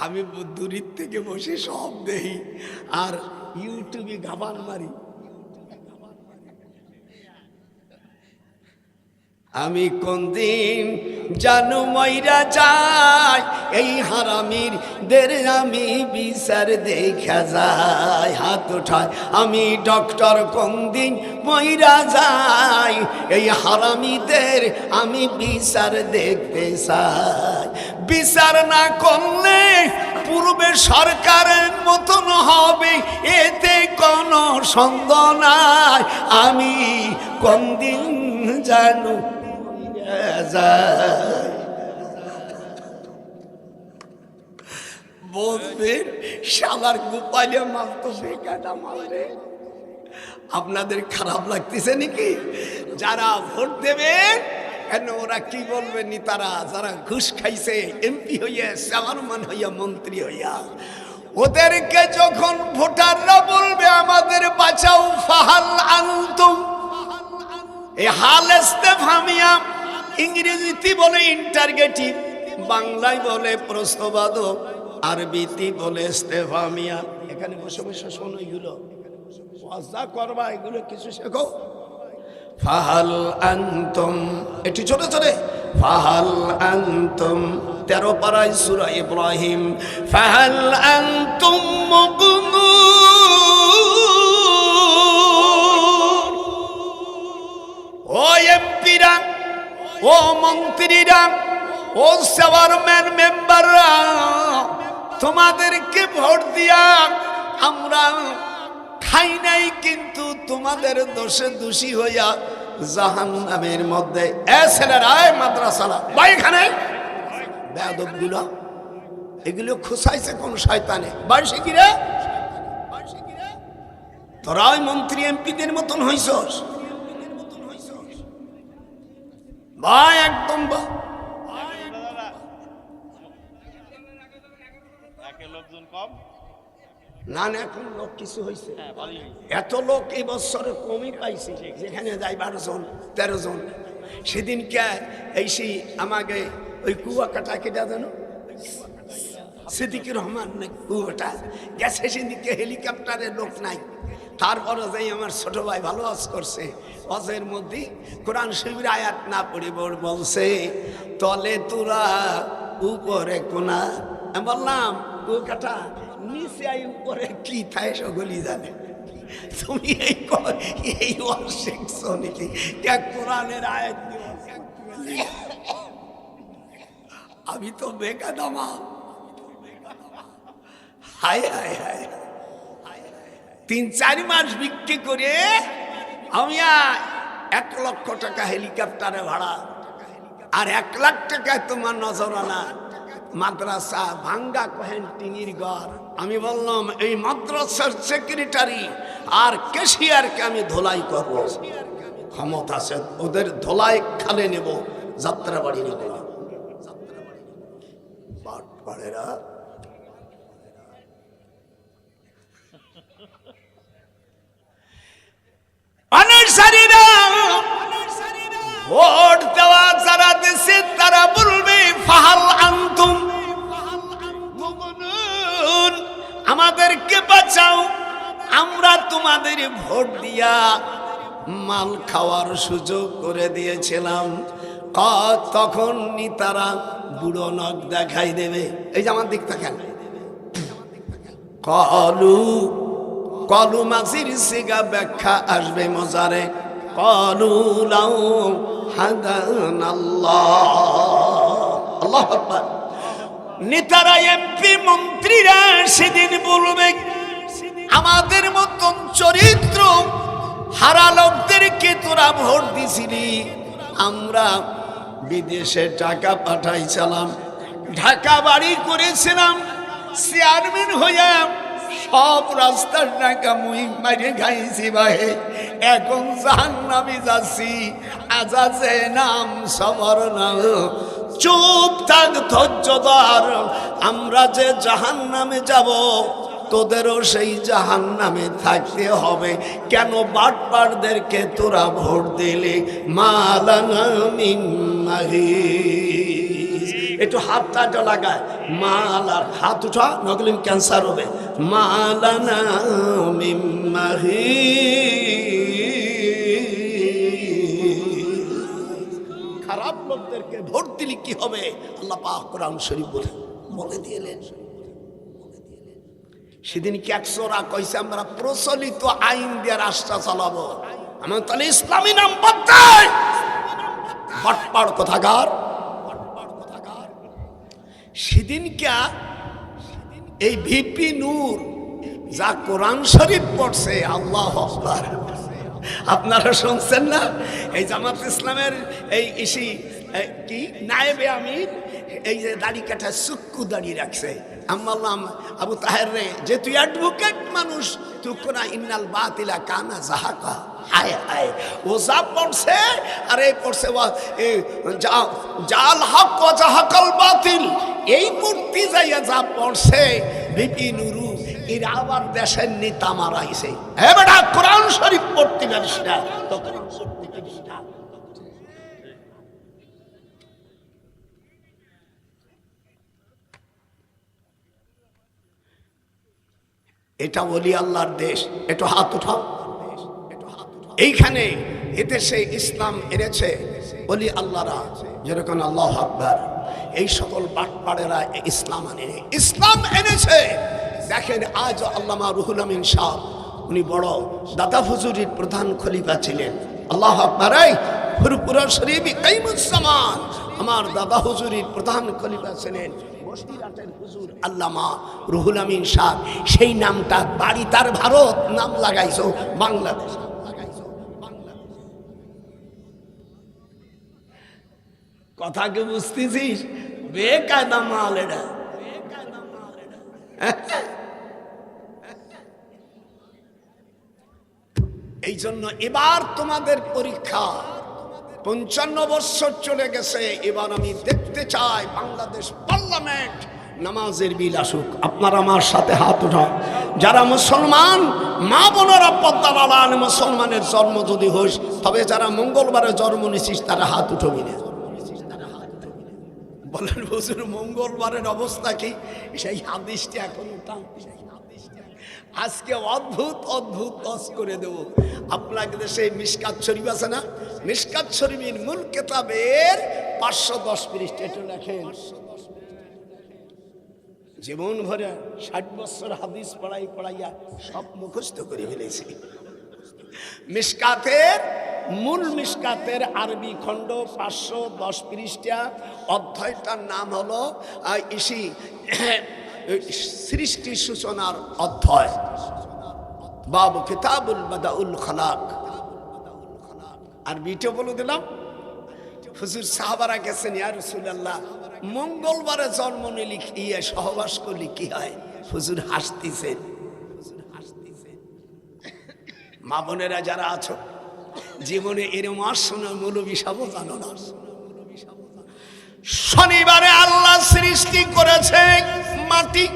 A: আমি দূরের থেকে বসে সব দেখি আর ইউটিউবে গাবান মারি। আমি কোন দিন জানু মইরা যাই, এই হারামির দের আমি বিচার দেখা যাই। হাত উঠায়। আমি ডক্টর কোন দিন মইরা যাই, এই হারামিদের আমি বিচার দেখতে চাই। বিচার না করলে পূর্বে সরকারের মতন হবে, এতে কোনো সন্দেহ নাই। আমি কোন দিন জানু বলবেন শালার গোপালে মাল তো বেকাটা মাল রে। আপনাদের খারাপ লাগতেছে নাকি? যারা ভোট দেবেন কেন ওরা কি বলবেন নি, তারা যারা ঘুষ খাইছে এমপি হইয়া, চেয়ারম্যান হইয়া, মন্ত্রী হইয়া, ওদেরকে যখন ভোটাররা বলবে আমাদের বাঁচাও, ফাহাল আনতুম, এই হাল ইস্তেফহামিয়া ইংরেজিতে বলে ইন্টারগেটিভ, বাংলায় বলে প্রশ্নবাদক, আরবিতে বলে ইস্তেফহামিয়া। এখানে বসে বসে শোনো, এগুলো ওয়াজা করবা, এগুলো কিছু শেখো। ফাহাল আনতুম, একটু ছোট ছোট, ফাহাল আনতুম 13 পারায় সূরা ইব্রাহিম, ফাহাল আনতুম মুকনুন, ও এমপিরা, ও মন্ত্রীরা, ও চেয়ারম্যান মেম্বাররা, তোমাদেরকে ভোট দিয়া আমরা খাই নাই, কিন্তু তোমাদের দোষে দোষী হইয়া জাহান্নামের মধ্যে। এ ছেলেরা, মাদ্রাসালা বা এখানে বেয়াদবগুলো, এগুলো খুসাইছে কোন শয়তানে? বাড়ছে কি রে? তোরা ওই মন্ত্রী এমপিদের মতন হইছস ভাই, একদম
B: লোকজন কম
A: না, না এখন লোক কিছু হয়েছে। এত লোক এই বছরে কমই পাইছি, যেখানে যাই 12 জন 13 জন। সেদিনকে এই সেই আমাকে ওই কুয়াকাটা কেটা জানো, সিদ্দিকুর রহমান না কুয়াটা গেছে, সেদিনকে হেলিকপ্টারে লোক নাই। তারপরে যাই আমার ছোট ভাই ভালো ওয়াজ করছে, ওয়াজের মধ্যে কোরআন শরীফের আয়াত না পড়ে বলছে তলে তোরা উপরে কোনা। আমি বললাম কুয়াকাটা নিচে আই উপরে কি থাকে সকলই জানে, তুমি এই ওয়াজ শিখছো নাকি? কোরআনের আয়াত আমি তো বেকাদামা। হায় হায় হায়, 3-4 মাস বিক্রি করে আমি 1 লক্ষ টাকা হেলিকপ্টারে ভাড়া, আর 1 লাখ টাকায় তোমার নজরানা মাদ্রাসা ভাঙ্গা কহেন টিনির ঘর। আমি বললাম এই মাদ্রাসার সেক্রেটারি আর ক্যাশিয়ারকে আমি ধোলাই করবো, ক্ষমতা আছে ওদের ধোলাই খালে নেব, যাত্রা বাড়ি নেব না। বাটপাড়েরা ভোট দেওয়া যারা দেশে তারা বলবে ফাহাল আনতুম মুগনুন, আমাদেরকে বাঁচাও, আমরা তোমাদের ভোট দিয়া মাল খাওয়ার সুযোগ করে দিয়েছিলাম। তখন তারা বুড়ো নখ দেখাই দেবে, এই যে আমার দিক থাকেন, কলু কলু মাসির সিগা ব্যাখ্যা আসবে মজারে, কলু লাউ হাদানাল্লাহ, আল্লাহু আকবার। নেতারা এমপি মন্ত্রীরা সেদিন বলবে আমাদের মতন চরিত্র হারা লোকদেরকে তোরা ভোট দিছিলি, আমরা বিদেশে টাকা পাঠাইছিলাম, ঢাকা বাড়ি করেছিলাম, চেয়ারম্যান হইয়া সব রাস্তার টাকা মুই মাইরে খাইছি ভাই, এখন জাহান্নামে যাচ্ছি, আজাজে নাম সবর না, চুপ থাক ধৈর্য ধর, আমরা যে জাহান্নামে যাব তোদেরও সেই জাহান্নামে থাকতে হবে। কেন বাটপারদেরকে তোরা ভোট দিলি? মালানা মিন মাহিস, একটু হাতটা লাগায়, মাল আর হাত উঠা নগলে ক্যান্সার হবে। মালানা মিন মাহিস, খারাপ লোকদেরকে ভোট দিলি কি হবে? আল্লাহ পাক কোরআন শরীফ বলে দিলেন। সেদিন কি একশোরা কইছে আমরা প্রচলিত আইন দিয়ে রাষ্ট্র চালাবো, আমার তাহলে ইসলামী নাম বাদ, বাটপাড় কোথাকার। সেদিন কে এই ভিপি নূর যা কোরআন শরীফ পড়ছে, আল্লাহু আকবার, আপনারা শুনছেন না? এই জামাত ইসলামের এই ইসি কি নায়েবে আমির, এই যে দাড়ি কাটা চুক্কু দাঁড়িয়ে রাখছে, আমি বললাম আবু তাহের রে, যে তুই অ্যাডভোকেট মানুষ, তুই কোনা ইন্নাল বাতিলা কানা জাহাকা, হায় হায় ও যা পড়ছে আর এই পড়ছে জাল হক ও জাহাকাল বাতিল, এই মূর্তি যাইয়া যা পড়ছে বিপি নুরু এর আবার দেশের নেতা মারাইছে। হে বেটা কোরআন শরীফ পড়তে পারিস না তো কোরআন পড়তে পারিস না। এটা ওলি আল্লাহর দেশ, একটু হাত উঠাও। এইখানে এদেশে ইসলাম এনেছে ওলি আল্লাহরা, যেরকম আল্লাহু আকবার। এই সকল বাটপাড়েরা ইসলাম ইসলাম এনেছে। দেখেন আজ আল্লামা রুহুল আমিন শাহ, উনি বড় দাদা হুজুরির প্রধান খলিফা ছিলেন। আল্লাহু আকবার। এই ফুরপুরা শরীফ কাইমুজ্জামান আমার দাদা হুজুরির প্রধান খলিফা ছিলেন বসিরহাটের হুজুর আল্লামা রুহুল আমিন শাহ। সেই নামটা বাড়ি তার ভারত, নাম লাগাইছো বাংলাদেশ। কথা কি বুঝতেছিস? বেকায়দা মাল এটা। এই জন্য এবার তোমাদের পরীক্ষা, 55 বছর চলে গেছে, এবার আমি দেখতে চাই বাংলাদেশ পার্লামেন্ট নামাজের বিল আসুক। আপনারা আমার সাথে হাত উঠান যারা মুসলমান, মা বোনেরা পদ্মার আড়ালে মুসলমানের জন্ম যদি হইস, তবে যারা মঙ্গলবারে জন্ম নিছিস তারা হাত উঠবি না। বলেন হুজুর মঙ্গলবারের অবস্থা কি? সেই হাদিসটি এখন টানতে আজকে অদ্ভুত অদ্ভুত তস করে দেব। আপনাকে দেশে মিশকাত শরীফ আছে না? মিশকাত শরীফের মূল কিতাবের 510 পৃষ্ঠা এটা লেখেন। জীবন ভরে 60 বছর হাদিস পড়াইয়া সব মুখস্থ করে ফেলেছি। মিশকাতের মূল মিশকাতের আরবি খণ্ড 510 পৃষ্ঠা, অধ্যায়টার নাম হলো সৃষ্টি সূচনার অধ্যায়, বাবু কিতাবুল বাদাউল খালাক। আর বিটা বলে দিলাম, হুজুর সাহাবারা গেছেন ইয়া রাসূলুল্লাহ, মঙ্গলবারে জন্ম নিলে সহবাস করলে কি হয়? হুজুর হাসতেছেন। মা বোনেরা যারা আছো, জীবনে এরম আর শোনা মৌলবী সাহেব জানো না, শনিবারে আল্লাহ সৃষ্টি করেছে মাটি,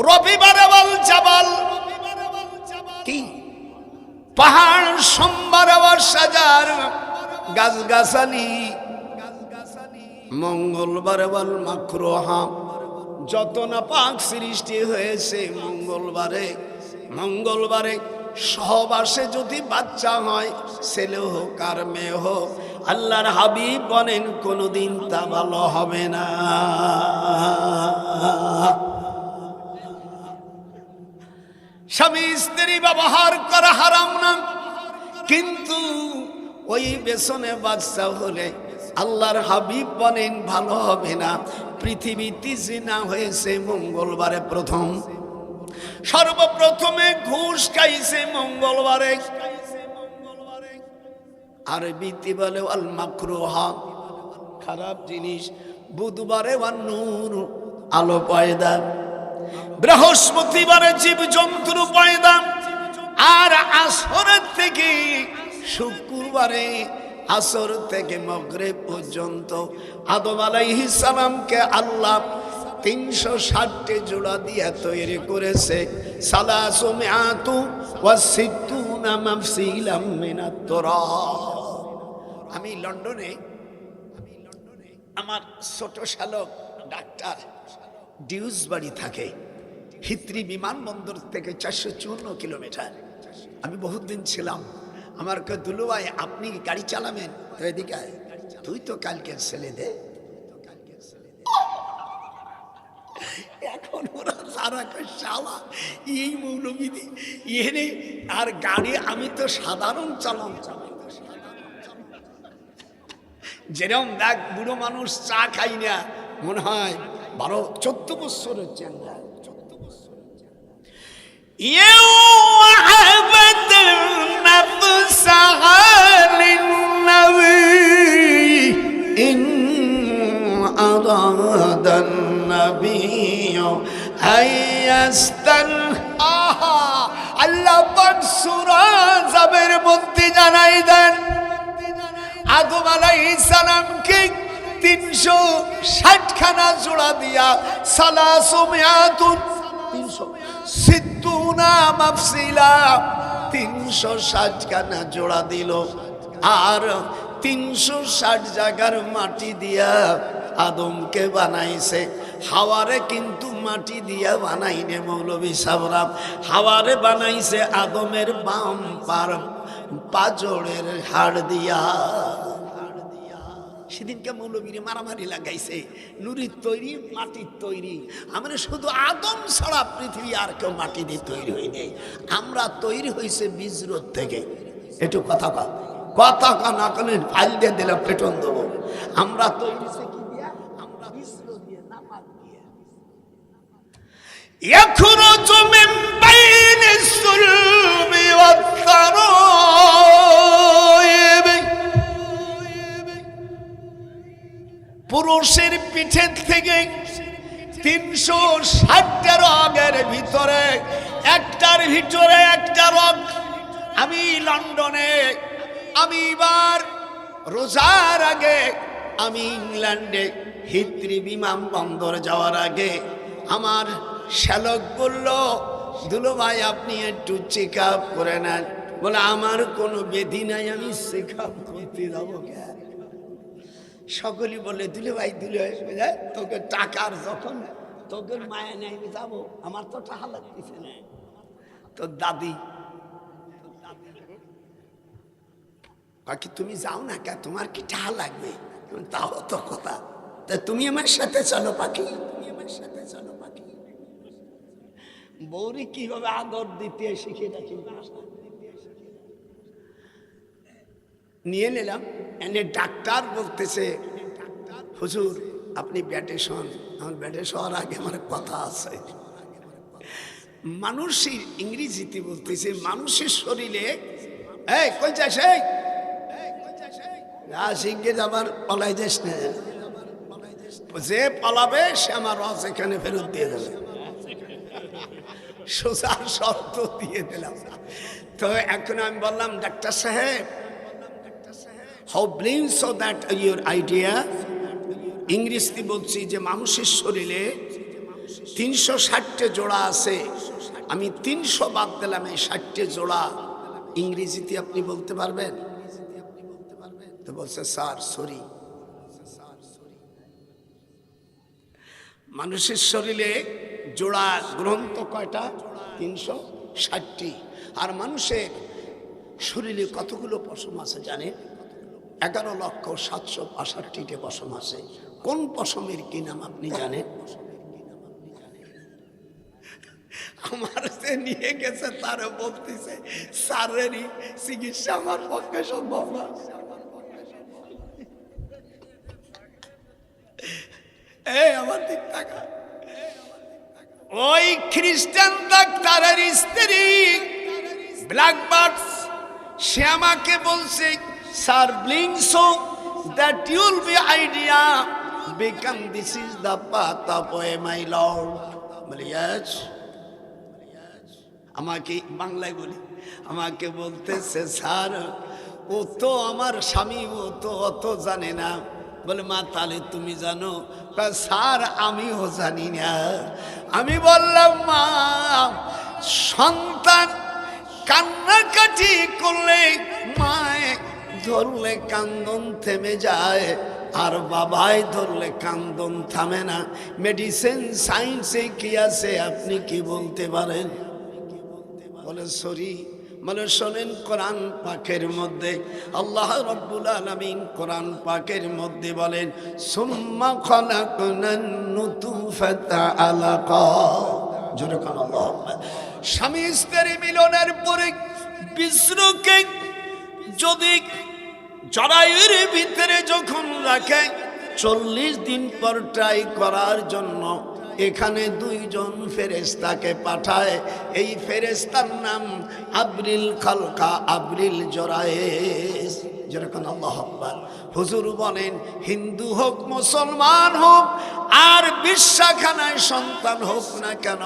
A: রবিবারে ওয়াল জাবাল কি পাহাড়, সোমবারে ওয়াল শাজার গাছগাছালি, মঙ্গলবারে ওয়াল মাকরুহা যত না পাক সৃষ্টি হয়েছে মঙ্গলবারে সহবাসে যদি বাচ্চা হয়, ছেলে হোক আর মেয়ে হোক, আল্লাহর হাবিব বলেন কোনদিন তা ভালো হবে না। স্বামী স্ত্রী ব্যবহার করা হারাম না, কিন্তু ওই বেসনে বাচ্চা হলে আল্লাহর হাবিব বলেন ভালো হবে না। পৃথিবীতে জিনা হয়েছে মঙ্গলবারে প্রথম, সর্বপ্রথমে ঘুষ খাইছে মঙ্গলবারে। আরবিতে বলে আল মাকরুহা খারাপ জিনিস, বুধবারে ওয়ান নূর আলো পয়দা, বৃহস্পতিবারে জীব জন্তুর পয়দা, আর আসরের থেকে শুক্রবারে আসর থেকে মাগরিব পর্যন্ত আদম আলাইহিস সালামকে আল্লাহ 360 জোড়া দিয়ে তৈরি করেছে। সালাসু মিআতু ওয়া সিত্তুনা মাফসিলাম মিনাত তুরাব। আমি লন্ডনে আমার ছোট শালক ডাক্তার ডিউসবাড়ি থাকে, হিত্রি বিমানবন্দর থেকে 454 কিলোমিটার। আমি বহুত দিন ছিলাম। আমার কে দুলু ভাই আপনি গাড়ি চালাবেন তো এদিকে আয়, তুই তো কালকের ছেলে দে। এখন ওরা সারা শালা এই মৌলবীদি এনে আর গাড়ি, আমি তো সাধারণ চালান। যেরকম দেখ বুড়ো মানুষ চা খাই না, মনে হয় 12-14 বছরের চেঙ্গা। أراد النبي জানাই দেন আদম আলাইহিস সালামকে 360 খানা জোড়া দিয়া সালাসুমিয়াতুন 360 মাফসিলা 360 খানা জোড়া দিল আর 360 জায়গার মাটি দিয়া আদমকে বানাইছে। হাওয়ারে কিন্তু মাটি দিয়া বানাইনে মৌলভী সাবরাম, হাওয়ারে বানাইছে আদমের বাম পাজরের হাড় দিয়া। সেদিনকে মৌলবীরে মারামারি লাগাইছে, নুরির তৈরি মাটির তৈরি। আমরা শুধু আদম ছাড়া পৃথিবী আর কেউ মাটি দিয়ে তৈরি হয়নি, আমরা তৈরি হয়েছে বীজরোধ থেকে। একটু কথা না করলেন ফাইল দিয়ে দিলাম পেটন দেবো। আমরা তৈরি কি দিয়া? আমরা বীজরোধ দিয়ে, নাপাক দিয়ে। يخرج من بين الصلب والترائب পুরুষের পিঠের থেকে 360টা রগের ভিতরে একটার ভিতরে একটা রগ। আমি লন্ডনে, আমি এবার রোজার আগে আমি ইংল্যান্ডে হিথ্রি বিমানবন্দর যাওয়ার আগে আমার শ্যালক বলল, দুলো ভাই আপনি একটু চেক আপ করে নেন। বলে আমার কোনো বেধি নাই, আমি চেক আপ করতে যাবো কেন? সকলেই বলে দুলে ভাই তোকে টাকার যখন তোকে মায়া নেই আমি যাবো, আমার তো টাকা লাগতেছে না। তো দাদি বাকি তুমি যাও না কে, তোমার কি টাকা লাগবে? তাও তো কথা, তা তুমি আমার সাথে চলো পাখি, তুমি আমার সাথে চলো পাখি। বৌরি কিভাবে আদর দিতে শিখে রাখি নিয়ে নিলাম। এনে ডাক্তার বলতেছে, হুজুর আপনি ব্যাটে শোন। আমার ব্যাটে শোয়ার আগে আমার কথা আছে। মানুষের ইংরেজিতে বলতেছে মানুষের শরীরে এই কই যাস, আমার পলাই যাস না, যে পালাবে সে আমার রস এখানে ফেরত দিয়ে দেবে। সোজা শর্ত দিয়ে দিলাম। তো এখন আমি বললাম ডাক্তার সাহেব, how blind so that your idea, ইংরেজিতে বলছি যে মানুষের শরীরে 360 জোড়া আছে, আমি 300 বাদ দিলাম, এই 60 জোড়া ইংরেজিতে আপনি বলতে পারবেন? তো বলছে স্যার সরি, মানুষের শরীরে জোড়া গ্রন্থ কয়টা? 360টি। আর মানুষের শরীরে কতগুলো পশম আছে জানেন? 11,765,টি পশম আছে। কোন পশমের কি নাম আপনি জানেন? আমার সে নিয়ে গেছে, তারা বলতেছে স্যারেরই চিকিৎসা আমার পক্ষে সম্ভব না। এই আমার দিক টাকা, ওই খ্রিস্টান ডাক্তারের স্ত্রী ব্ল্যাকবার্ড, সে আমাকে বলছে sir blink so that you'll be idea become this is the path of my lord. বলি ইয়েস। আমাকে বাংলায় বলি, আমাকে বলতেছে স্যার ও তো আমার স্বামী, ও তো অত জানে না। বলে মা তাহলে তুমি জানো? স্যার আমিও জানি না। আমি বললাম মা, সন্তান কান্নাকাটি করলে মায় ধরলে কান্দন থেমে যায়, আর বাবাই ধরলে কান্দন থামে না। মেডিসিন সায়েন্সে কি আছে আপনি কি বলতে পারেন? বলে সরি। মানে শোনেন, কোরআন পাকের মধ্যে আল্লাহ রাব্বুল আলামিন কোরআন পাকের মধ্যে বলেন সুম্মা খালাকনান নুতফাতা আলাকা। জোরে কোন আল্লাহ। স্বামী স্ত্রী মিলনের পরে বীজকে যদি জরায়ুর ভিতরে যখন রাখে 40 দিন পর ট্রাই করার জন্য এখানে 2 জন ফেরেশতাকে পাঠায়। এই ফেরেশতার নাম আবরিল খালকা, আবরিল জরায়েস। যেরকম আল্লাহু আকবার। হুজুর বলেন হিন্দু হোক মুসলমান হোক আর বিশ্বাখানায় সন্তান হোক না কেন,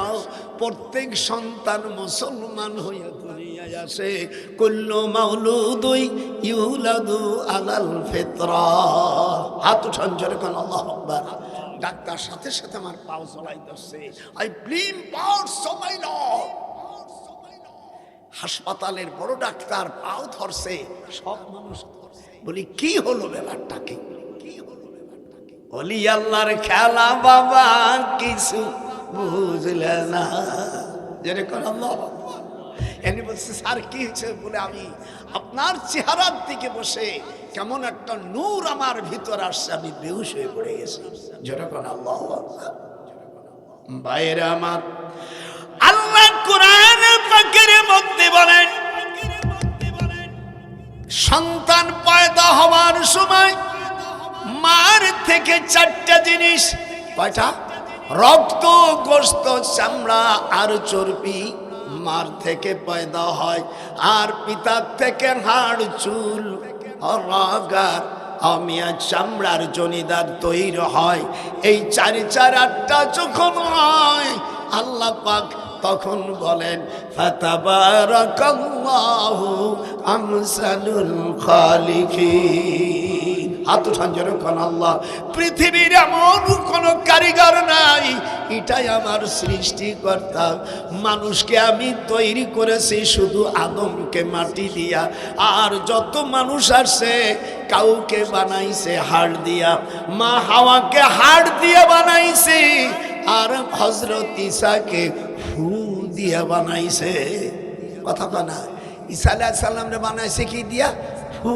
A: প্রত্যেক সন্তান মুসলমান হইয়া দুনিয়ায় আসে। কুল্লু মাউলুদুই ইউলাদু আলাল ফিতরা। হাত উঠান জোরে কোন আল্লাহু আকবার। ডাক্তার সাথে সাথে আমার পাও চলাইতেছে। আই ব্লিম পাওয়ার সবাই না। হাসপাতালের বড় ডাক্তার পাও ধরছে, সব মানুষ বলি কি হলো ব্যাপারটা কি? ওলি আল্লাহর খেলা বাবা কিছু বুঝলে না। যেরকম আল্লাহ এনে বলছে স্যার কি হয়েছে? বলে আমি আপনার চেহারার দিকে বসে কেমন একটা নূর আমার ভিতর আসছে, আমি বেহুশ হয়ে পড়ে গেছি। যেরকম আল্লাহ বাইরে আমার আল্লাহ কোরআন পাকের মধ্যে বলেন, সন্তান পয়দা হওয়ার সময় মার থেকে চারটা জিনিস, কয়টা? রক্ত, গোশত, চামড়া আর চর্বি মার থেকে পয়দা হয়। আর পিতার থেকে হাড়, চুল, রগার আমিয়া চামড়ার জনিদার তৈরি হয়। এই 4 4 8টা যখন হয় আল্লাহ পাক তখন বলেন ফাতাবারাকাল্লাহু আমসালুল খালিকিন। হাত উঠান যেরকম আল্লাহ। পৃথিবীর এমন কোন কারিগর নাই, এটাই আমার সৃষ্টিকর্তা। মানুষকে আমি তৈরি করেছি শুধু আদমকে মাটি দিয়া, আর যত মানুষ আসছে কাউকে বানাইছে হাড় দিয়া। মা হাওয়াকে হাড় দিয়ে বানাইছে, আর হযরত ঈসাকে ফু দিয়া বানাইছে। কথা বানা ঈসা আলাইহিস সালাম রে বানাইছে কি দিয়া? ফু।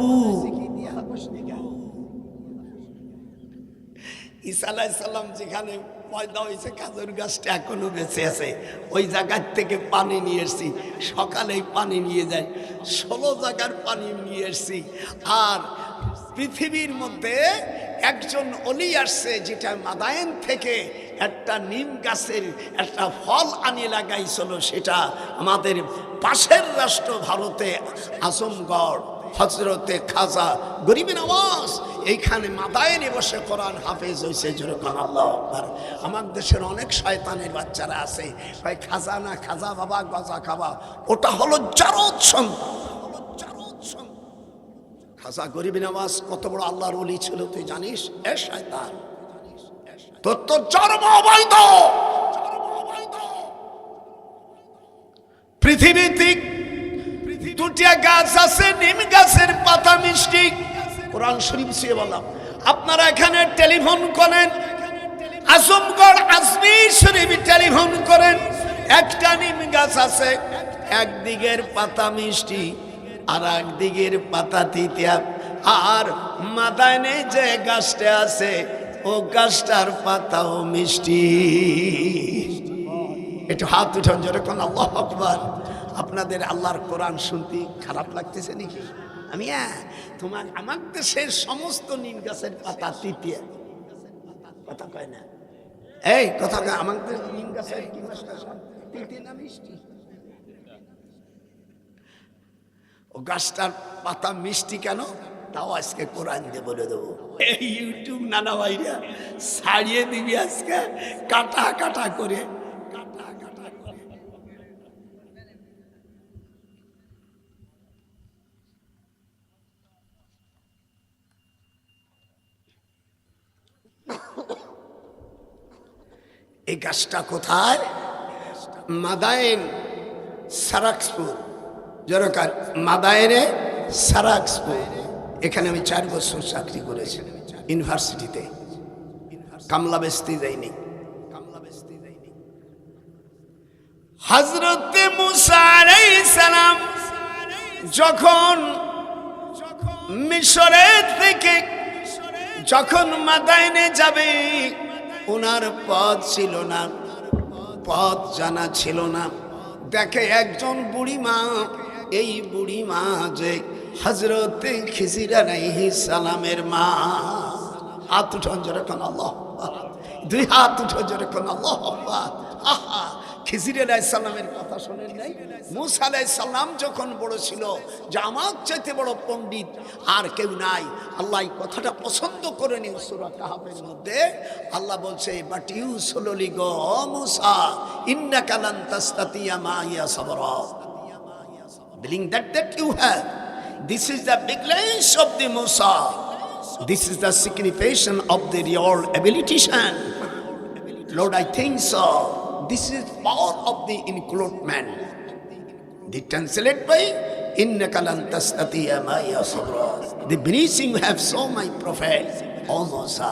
A: ঈসা আলাইহিস সালাম যেখানে পয়দা হয়েছে কাজুর গাছটা এখনো বেঁচে আছে, ওই জায়গার থেকে পানি নিয়ে এসছি। সকালেই পানি নিয়ে যায়, 16 জায়গার পানি নিয়ে এসছি। আর পৃথিবীর মধ্যে একজন অলি আসছে, যেটা মাদায়েন থেকে একটা নিম গাছের একটা ফল আনিয়ে লাগাইছিল। সেটা আমাদের পাশের রাষ্ট্র ভারতে আজমগড় হযরতে খাজা গরিবের আওয়াজ এইখানে মাদায়েনে বসে কোরআন হাফেজ হয়েছে। যেরকম আল্লাহু আকবার। আমার দেশের অনেক শয়তানের বাচ্চারা আছে, ভাই খাজা না খাজা বাবা গজা খাবা, ওটা হলো জারদ সন্তান। খাজা গরিবের আওয়াজ কত বড় আল্লাহর ওলি ছিল তুই জানিস? এ শয়তান, তোর তো জন্ম অবৈধ। পৃথিবীতে 2টা গাছ আছে, নিম গাছের পাতা মিষ্টি। কোরআন শরীফ দিয়ে বললাম, আপনারা এখানে টেলিফোন করেন, আজমগড় আজমির শরীফ টেলিফোন করেন, একটা নিম গাছ আছে, একদিকের পাতা মিষ্টি আর একদিকের পাতা তিতা। আর মাদায়েনে যে গাছটা আছে ও গাছটার পাতাও মিষ্টি। একটু হাত উঠান যেরকম আল্লাহু আকবার। আপনাদের আল্লাহর কোরআন শুনতে খারাপ লাগতেছে নাকি? আমি তোমার আমার দেশের সমস্ত নিম গাছের পাতা তিতিয়া। কথা কয় না, এই কথা কয় আমাদের নিম গাছের কি তিতে না মিষ্টি? ও গাছটার পাতা মিষ্টি কেন তাও আজকে কোরআন দিয়ে বলে দেবো। এই ইউটিউব নানা ভাইরা ছাড়িয়ে দিবি আজকে কাটা কাটা করে। এই গাছটা কোথায়? মাদায়েন সারাক্সপুর। জরকার মাদায়েনে সারাক্সপুর। এখানে আমি 4 বছর চাকরি করেছি ইউনিভার্সিটিতে। কামলা বেচতে যাইনি। হযরতে মুসা আলাইহিস সালাম যখন মিশরের থেকে যখন মাদায়েনে যাবে, ওনার পথ ছিল না, পথ জানা ছিল না। দেখে একজন বুড়ি মা, এই বুড়ি মা যে হযরতে খিজির আলাইহিস সালামের মা। হাত উঠান যেরকম আল্লাহু আকবার, 2 হাত উঠান যেরকম আল্লাহু আকবার। আহা, খিজির আলাইহিস সালামের কথা শোনেন নাই? মূসা আলাইহিস সালাম যখন বড় ছিল যে আমার চাইতে বড় পণ্ডিত আর কেউ নাই, আল্লাহ এই কথাটা পছন্দ করেনি। সূরা কাহফের মধ্যে আল্লাহ বলছে, বাট ইউ সোললি গো মূসা ইন্নাকা লান তাসতাতিয়া মাইয়া সাবরা, believing that you have. This is the bigness of the Musa. This is the signification of the real abilitation. Lord, I think so. This is power of the includement. The translate by innaka lan tastati'a ma'iya sabra. The blessing have so my prophet, O Musa.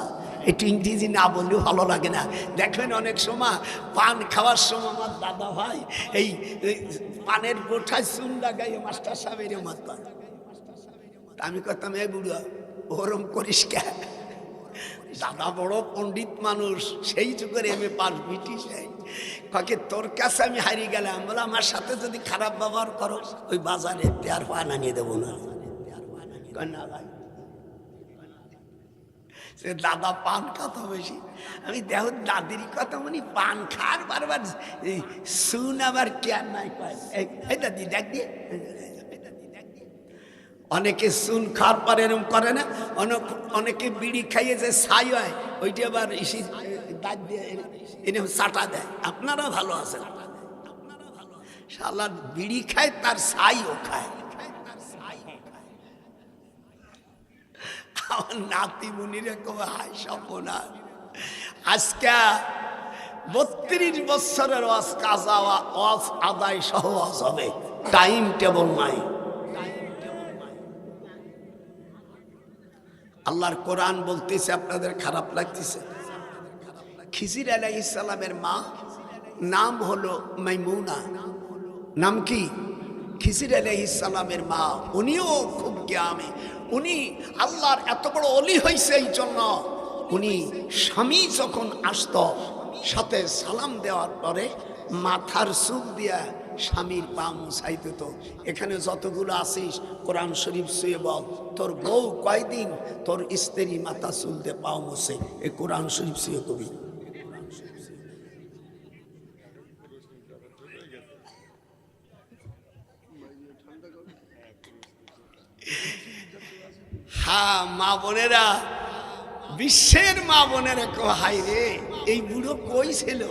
A: একটু ইংরেজি না বললেও ভালো লাগে না। দেখবেন অনেক সময় পান খাওয়ার সময় আমার দাদা ভাই এই পানের গোঠায় চুন লাগাই মাস্টার সাহেবের মত করে। আমি করতাম, এ বুড়া ওরম করিস কে? দাদা বড় পণ্ডিত মানুষ, সেই যুগের এমএ পাস ব্রিটিশ। কাকে তোর কাছে আমি হারিয়ে গেলাম, বলে আমার সাথে যদি খারাপ ব্যবহার করো ওই বাজারে তেয়ার পান আনিয়ে দেবো না। না ভাই, সে দাদা পান খাতা বেশি। আমি দেহ দাদির কথা মনে পান খার বারবার শুন আবার কেয়ার নাই পায়। এই দাদি দেখ দিয়ে, অনেকে শুন খার পর এরম করে না, অনেকে বিড়ি খাইয়ে যে ছাই হয় ওইটি আবার ইসি দাঁত দিয়ে এরকম চাটা দেয়। আপনারা ভালো আছেন? শালা বিড়ি খায় তার ছাইও খায়। আমার নাতি মুনিরে কবে হাই সপনা, আজকে 32 বছরের ওয়াজ কাজা ওয়াজ আদায় সহ ওয়াজ হবে, টাইম টেবল নাই। আল্লাহর কোরআন বলতেছে, আপনাদের খারাপ লাগতেছে? খিজির আলাইহিস সালামের মা নাম হলো মাইমুনা। নাম কি? খিজির আলাইহিস সালামের মা। উনিও খুব জ্ঞানী। উনি আল্লাহর এত বড় অলি হয়েছে এই জন্য উনি স্বামী যখন আসত সাথে সালাম দেওয়ার পরে মাথার চুপ দিয়া স্বামীর পা মুছাই দিত। এখানে যতগুলো আসিস কোরআন শরীফ শুয়ে বল, তোর বউ কয়দিন তোর স্ত্রী মাথা চুল দিয়ে পা মুছে? এই কোরআন শরীফ শুয়ে কবি। হ্যাঁ, মা বোনেরা, বিশ্বের মা বোনেরা কো হাই রে, এই বুড়ো কই ছিল?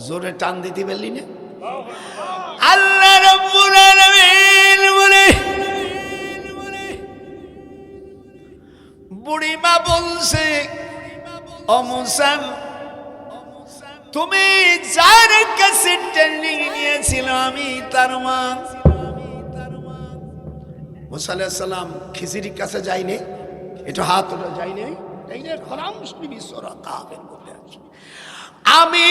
A: জোরে টান দিতে পারলি না? আল্লাহ রাব্বুল আলামিন বলে, বুড়িমা বলছে, ও মুসা, তুমি যার কাছে ট্রেনিং নিয়েছিল আমি তার মা। মুসা আলাইহিস সালাম খিজিরির কাছে যায়নি, এটা হাত উঠে যায়নি। আমি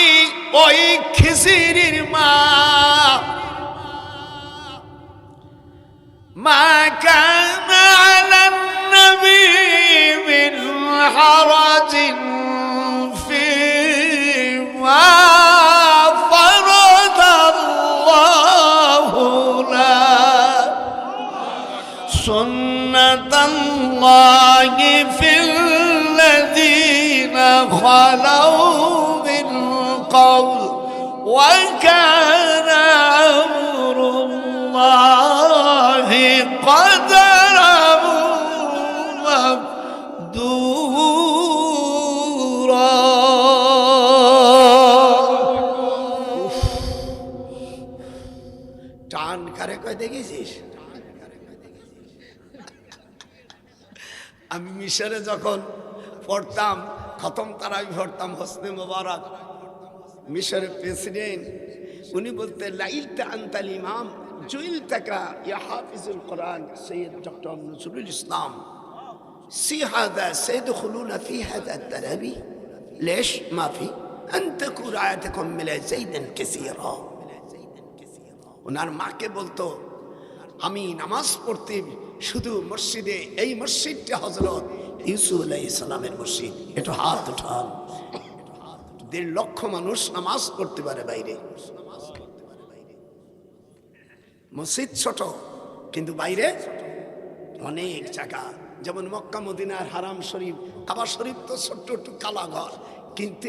A: ওই খিজিরির মা। মা কানা আলান নবী মিন হারাজিন ফিমা ফারাদাল্লাহু লা সুন্নাতাল্লাহি ফিল্লাযীনা খালাউ قول وكان أمر الله قدرا مقدورا। টান কারে কয় দেখেছিস? আমি মিশরে যখন পড়তাম, খতম তারাবি পড়তাম, হোসনে মোবারক মিশরের প্রেসিডেন্ট, উনি বলতে লাইলতা আনতাল ইমাম জুইলতাকা ইয়া হাফিজুল কোরআন সৈয়দ ডক্টর নজরুল ইসলাম সি হাদা সাইদখুলুনা ফি হাদা তারাবি ليش ما في أن تكون رعايتكم من زيدا كثيرا। ওনার মাকে বলতো, আমি নামাজ পড়তে শুধু মসজিদে, এই মসজিদটা হযরত ইউসুফ আলাইহিস সালামের মসজিদ। একটু হাত উঠান। 1.5 লক্ষ মানুষ নামাজ পড়তে পারে বাইরে। মসজিদ ছোট, কিন্তু বাইরে অনেক জায়গা। যেমন মক্কা মদিনার হারাম শরীফ, কাবা শরীফ তো ছোট্ট একটু কালাঘর, কিন্তু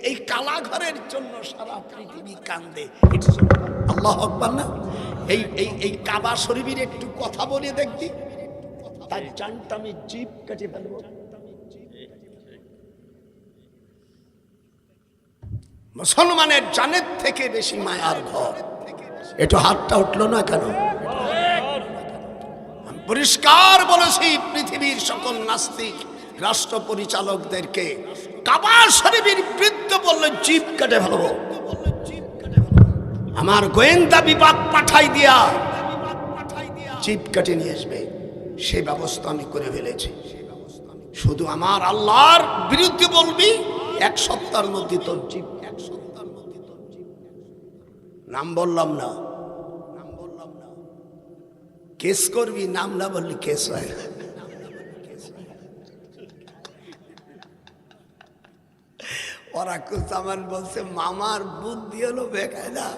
A: এই কালাঘরের জন্য সারা পৃথিবী কান্দে। আল্লাহু আকবার না? এই কাবা শরীফের একটু কথা বলে দেখবি, তার জানটা আমি জিভ কেটে ফেলবো। মুসলমানের জানের থেকে বেশি মায়ার ঘর। একটু হাতটা উঠলো না কেন? পরিষ্কার বলেছি পৃথিবীর সকল নাস্তিক রাষ্ট্র পরিচালকদেরকে, কাবা শরীফের বিরুদ্ধে বললে জিভ কেটে ফেলবো। আমার গোয়েন্দা বিভাগ পাঠাই দিয়া জিভ কেটে নিয়ে আসবে, সেই ব্যবস্থা আমি করে ফেলেছি। শুধু আমার আল্লাহর বিরুদ্ধে বলবি, 1 সপ্তাহের মধ্যে তোর জিভ। নাম বললাম না, কেস করবি, নাম না বললি কেস হয়। ওরা কুসামান বলছে মামার বুদ্ধি হলো বেকায়দা।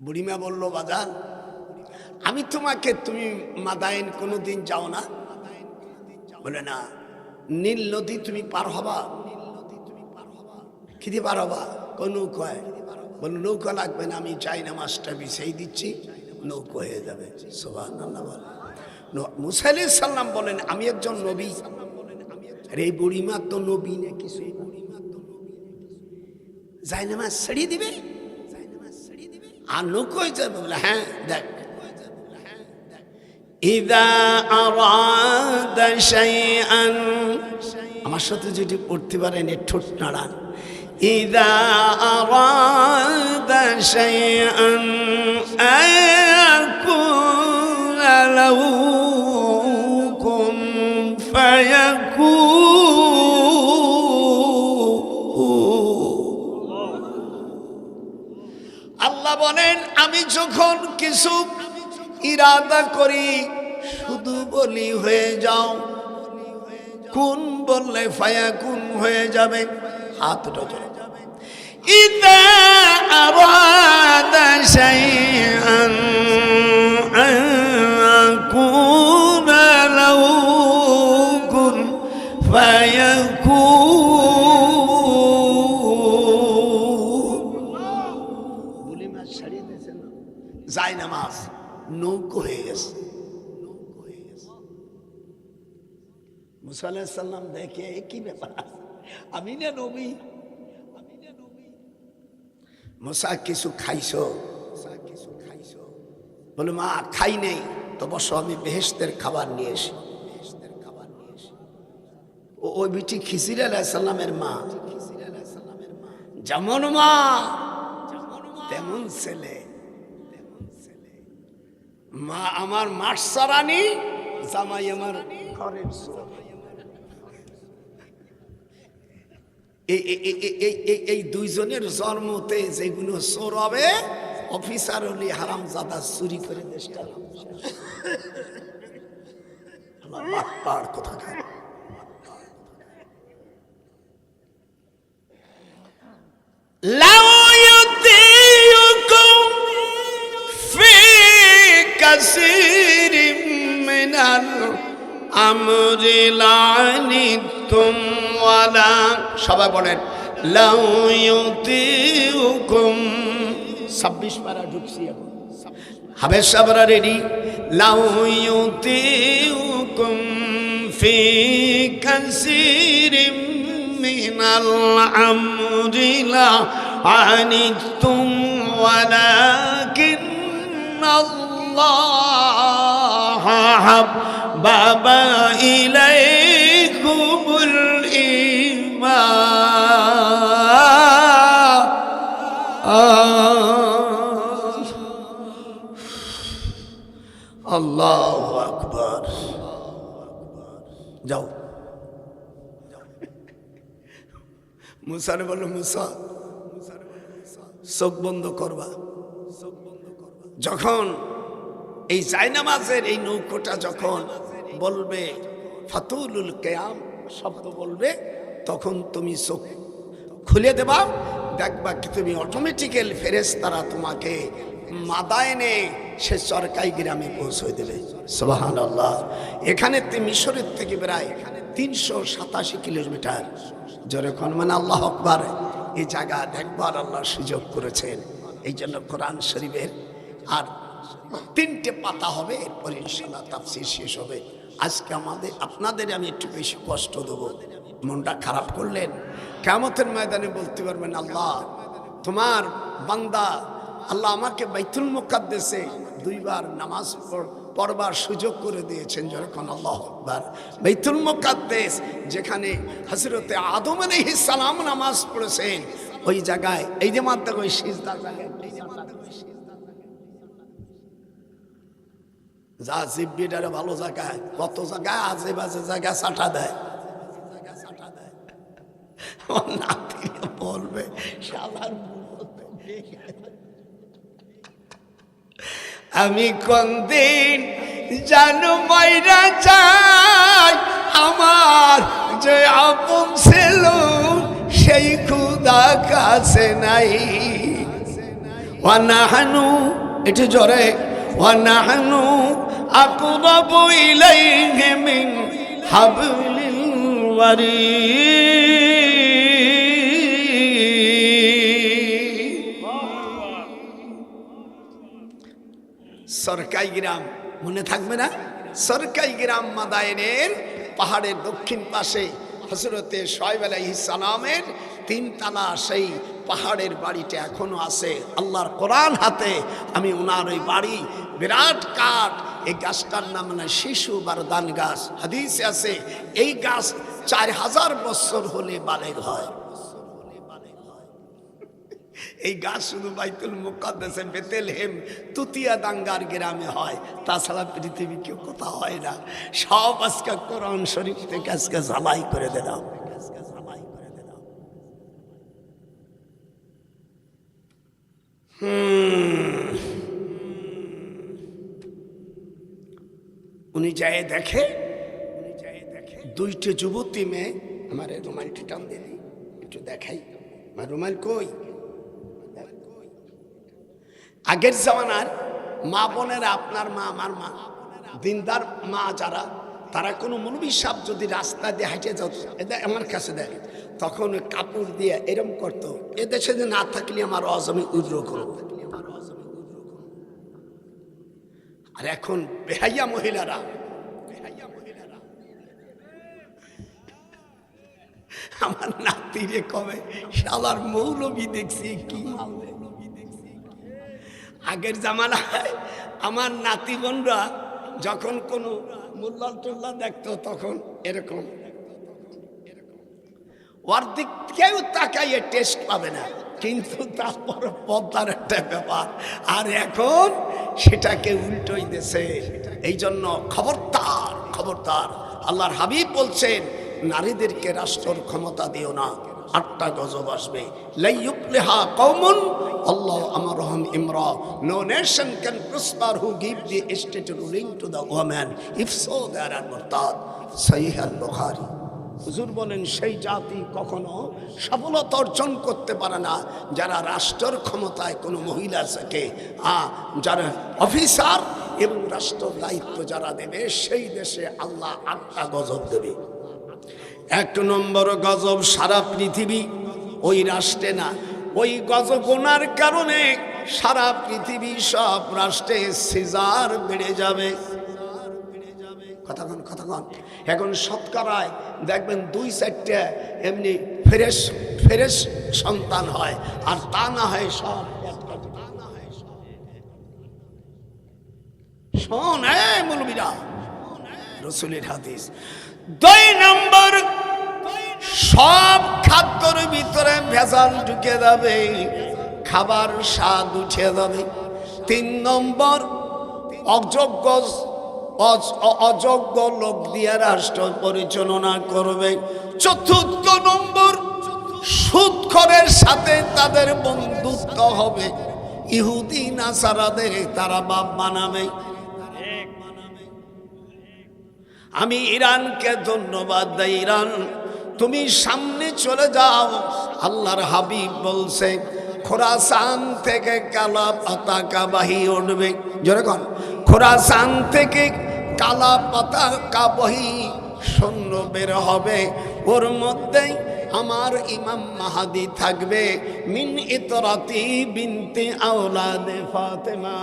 A: বুড়িমা বললো বাজান, আমি তোমাকে, তুমি মাদায়েন কোনোদিন যাও না? বলে না। নীল নদী তুমি পার হবা? কি দিয়ে পার হবা? কোন নৌকায়? বললো নৌকা লাগবে না, আমি চাই না, মাছটা বিছাই দিচ্ছি, নৌকা হয়ে যাবে। সুবহানাল্লাহ। বলে মুসা আলাইহিস সালাম বলেন আমি একজন নবী। আর এই বুড়িমা তো নবী না কিছু, যাই না মাছ ছেড়ে দিবে আর নৌকোয় যাবে। বলে হ্যাঁ দেখ, ইদা আরাদা শাইআন, আমার সাথে যদি পড়তে পারেন ঠোঁট নাড়ান। ইদা আরাদা শাইআন আয়াকুনা লাহু কুন ফায়াকুন। আল্লাহ বলেন আমি যখন কিছু ইরাদা করি শুধু বলি হয়ে যাও, কুন বললে ফায়াকুন হয়ে যাবে। হাতটা চলে যাবে। ইদা আরাদা শাইআন আকুনা লাহু কুন ফায়াকুন। বলি মাছ ছাড়িয়ে দিয়েছেন, যায় না মাছ, নৌকো হয়ে গেছে। মুসা আলাইহিস সালাম দেখে কি ব্যাপার, আমি না নবী? মুসা কিছু খাইছো? বলে মা খাই নেই। তো বসো, আমি বেহেশতের খাবার নিয়ে এসি। ওই বিটি খিজির আলাইহিস সালামের মা, যেমন মা তেমন ছেলে। মা আমার মাঠসারানি, জামাই আমার ঘরের চোর। এই দুইজনের জন্মতে যেগুলো চোর হবে, অফিসার হলে হারামজাদা চুরি করে দেশটা। কথা লাউ ইউতিউকুম ফি কাসীরিম মিনাল আমরি লানিতুম ওয়ালা, সবাই বলেন লাউ ইউতিউকুম। 26 পারা ঢুকছি এখন, হাবেশ সাবরা রেডি। লাউ ইউতিউকুম ফি কাসীরিম মিনাল আমরি লানিতুম ওয়ালাকিন্নাল্লাহ হাব্বাবা ইলাইকুমুল ঈমান। আল্লাহু আকবার। যাও। মুসারে বলল মুসা চোখ বন্ধ করবা। যখন এই জায়নামাজের এই নৌকোটা যখন বলবে ফাতুলুল কিয়াম শব্দ বলবে, তখন তুমি চোখ খুলে দেবা, দেখবা কি তুমি অটোমেটিক্যাল ফেরেশতারা তোমাকে মাদায়েনে সে সরকাই গ্রামে পৌঁছে দেবে। সুবহানাল্লাহ। এখানে মিশরের থেকে প্রায় 387 কিলোমিটার। যখন মানে আল্লাহ আকবার, এই জায়গা দেখবার আল্লাহ সুযোগ করেছেন। এই জন্য কোরআন শরীফের আর 3টে পাতা হবে, এরপর ইনশাআল্লাহ তাফসীর শেষ হবে। আজকে আপনাদের আমি একটু বেশি কষ্ট দেবো, মনটা খারাপ করলেন। কিয়ামতের ময়দানে বলতে পারবেন, আল্লাহ তোমার বান্দা, আল্লাহ আমাকে বাইতুল মুকাদ্দাসে 2 বার নামাজ পড়বার সুযোগ করে দিয়েছেন। যখন আল্লাহু আকবার, বাইতুল মুকাদ্দাস যেখানে হযরতে আদম আলাইহিস সালাম নামাজ পড়েছেন, ওই জায়গায় এই যে মাত্র ওই সিজদা জায়গায় যা জিব্বিটারে ভালো জায়গায়, কত জায়গায় আজে বাজে জায়গায় চাটা দেয়। নাতি বলবে শালার আমি কোন দিন জানো মাইরা যাই, আমার যে আপন ছিল সেই খুদা কাছে নাই। ওয়ানাহানু একটু জোরে, ওয়ানাহানু আকরাবু ইলাইহি মিন হাবলিল ওয়ারিদ। সরকাই গ্রাম মনে থাকবে না? সরকাই গ্রাম মাদায়েনের পাহাড়ের দক্ষিণ পাশে হযরতে শুআয়ব আলাইহিস সালামের 3 তালা সেই পাহাড়ের বাড়িটা এখনো আছে। আল্লাহর কোরআন হাতে আমি ওনার ওই বাড়ি, বিরাট কাঠ, এই গাছটার নাম না শিশু বারদান গাছ। হাদিসে আছে এই গাছ 4000 বছর হলে বালেগ হয়। এই গাছ শুধু বাইতুল মুকাদ্দাসে বেতেলহেম তুতিয়া দাঙ্গার গ্রামে হয়, তাছাড়া পৃথিবী কেউ কোথাও হয় না। সব আজকে কোরআন শরীফ থেকে আজকে ঝালাই করে দিলাম। উনি যায় দেখে 2টে যুবতী মেয়ে, আমার রুমালটি টান দিয়ে দিই একটু দেখাই, আমার রুমাল কই। আগের জামানার মা বোনেরা, আপনার মা আমার মা, দিনদার মা যারা, তারা কোনো মৌলবী সাহেব যদি রাস্তা দিয়ে হাঁটে যেত, আমার কাছে দেয়, তখন ওই কাপড় দিয়ে এরম করতো, এদেশে যে না থাকলে আমার অজমি উদ্র করবো। আর এখন বেহাইয়া মহিলারা, আমার নাতিরে কবে শালার মৌলবী দেখছি কি মালবে। আগের জামানায় আমার নাতি বোনরা যখন কোনো মোল্লা টোল্লা দেখতো, তখন এরকম ওর দিক কেউ তাকাইয়ে টেস্ট পাবে না, কিন্তু তারপর পদ্মার একটা ব্যাপার। আর এখন সেটাকে উল্টোই দেশে। এই জন্য খবরদার, খবরদার। আল্লাহর হাবিব বলছেন, নারীদেরকে রাষ্ট্রের ক্ষমতা দিও না, 8টা গজব আসবে। লা ইউফলিহা কওমুন আল্লাহু আমরহুম ইমরা, no nation can prosper who give the state ruling to the woman, if so they are murtad। সহিহ আল-বুখারী। হুজুর বলেন, সেই জাতি কখনো সফলতা অর্জন করতে পারে না যারা রাষ্ট্রের ক্ষমতায় কোনো মহিলা থাকে, যারা অফিসার এবং রাষ্ট্র দায়িত্ব যারা দেবে, সেই দেশে আল্লাহ 8টা গজব দেবে। 1 নম্বর গজব, সারা পৃথিবী ওই রাষ্ট্রে না, ওই গজগোনার কারণে সারা পৃথিবী সব রাষ্ট্রে সিজার বেড়ে যাবে। কথাক্ষণ কথাক্ষণ এখন শতকরায় দেখবেন 2-4টা এমনি ফ্রেশ ফ্রেশ সন্তান হয়, আর তা না হয় সব। শোন মৌলবীরা, রাসূলের হাদিস। 2 নম্বর, সব খাদ্যের ভিতরে ভেজাল ঢুকে যাবে, খাবার স্বাদ উঠে যাবে। 3 নম্বর, অযোগ্য লোক দিয়ে রাষ্ট্র পরিচালনা করবে। 4র্থ নম্বর, সুদখোরের সাথে তাদের বন্ধুত্ব হবে, ইহুদি নাসারাদের তারা বাপ বানাবে। আমি ইরানকে ধন্যবাদ দেই। ইরান, তুমি সামনে চলে যাও। আল্লাহর হাবিব বলছে খোরাসান থেকে কালা পতাকা বাহি উঠবে। জোরে কোন, খোরাসান থেকে কালা পতাকা বাহি সৈন্য বের হবে, ওর মধ্যে আমার ইমাম মাহাদি থাকবে। মিন ইতরাতি বিনতে আওলাদে ফাতেমা।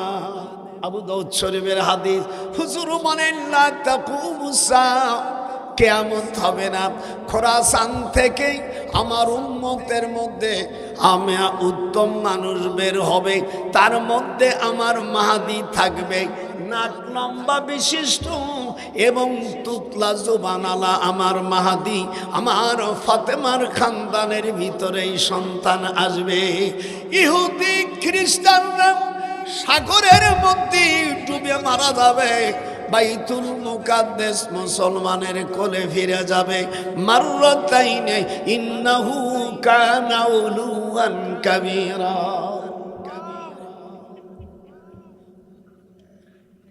A: আবু দাউদ শরীফের হাদিস। হুজুর বলেন লা তাকুমুস সাআ, কিয়ামত হবে না। খোরাসান থেকে আমার উম্মতের মধ্যে আমি উত্তম মানুষ বের হবে, তার মধ্যে আমার মাহাদি থাকবে। নাক লম্বা বিশিষ্ট এবং তুতলা জুবানালা আমার মাহাদি, আমার ফাতেমার খানদানের ভিতরেই সন্তান আসবে। ইহুদি খ্রিস্টানরা সাগরের মধ্যে ডুবে মারা যাবে, বাইতুল মুকাদ্দাস মুসলমানের কোলে ফিরে যাবে। মাররাতাইনে ইন্নাহু কানা উলুয়ান কাবীরা।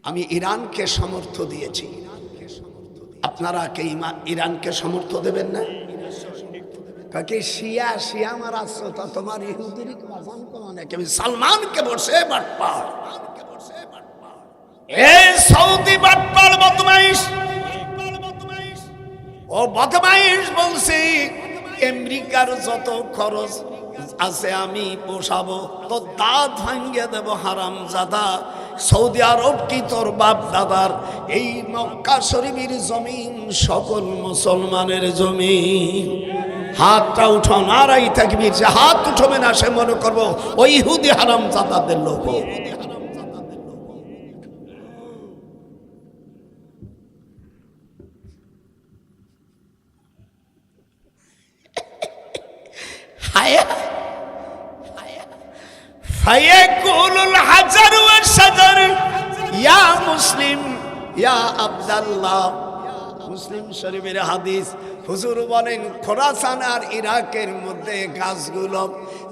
A: আমি ইরানকে সমর্থ দিয়েছি, আপনারা কে ইরানকে সমর্থ দেবেন না? কাকে শিয়া শিয়া মারা তা তোমার ইহুদির বাজান কোন নাকি? আমি সালমানকে বসে বাটপার, এই সৌদি বাটপার বদমাইশ, ও বদমাইশ বলছি আমেরিকার যত খরচ আছে আমি পোষাবো, তো দাঁত ভাঙ্গে দেব হারামজাদা। সৌদি আরব কি তোর বাপ দাদার? এই মক্কা শরীফের জমিন সকল মুসলমানের জমিন। হাতটা উঠো, নারাই তাকবীর। যে হাত উঠবে না সে মনে করবো ওই ইহুদি হারামজাদাদের লোক। ফায়াকুলুল হাজার ওয়াস শাজার ইয়া মুসলিম ইয়া আব্দুল্লাহ। মুসলিম শরীফের হাদিস। হুজুর বলেন খোরাসান আর ইরাকের মধ্যে গাছগুলো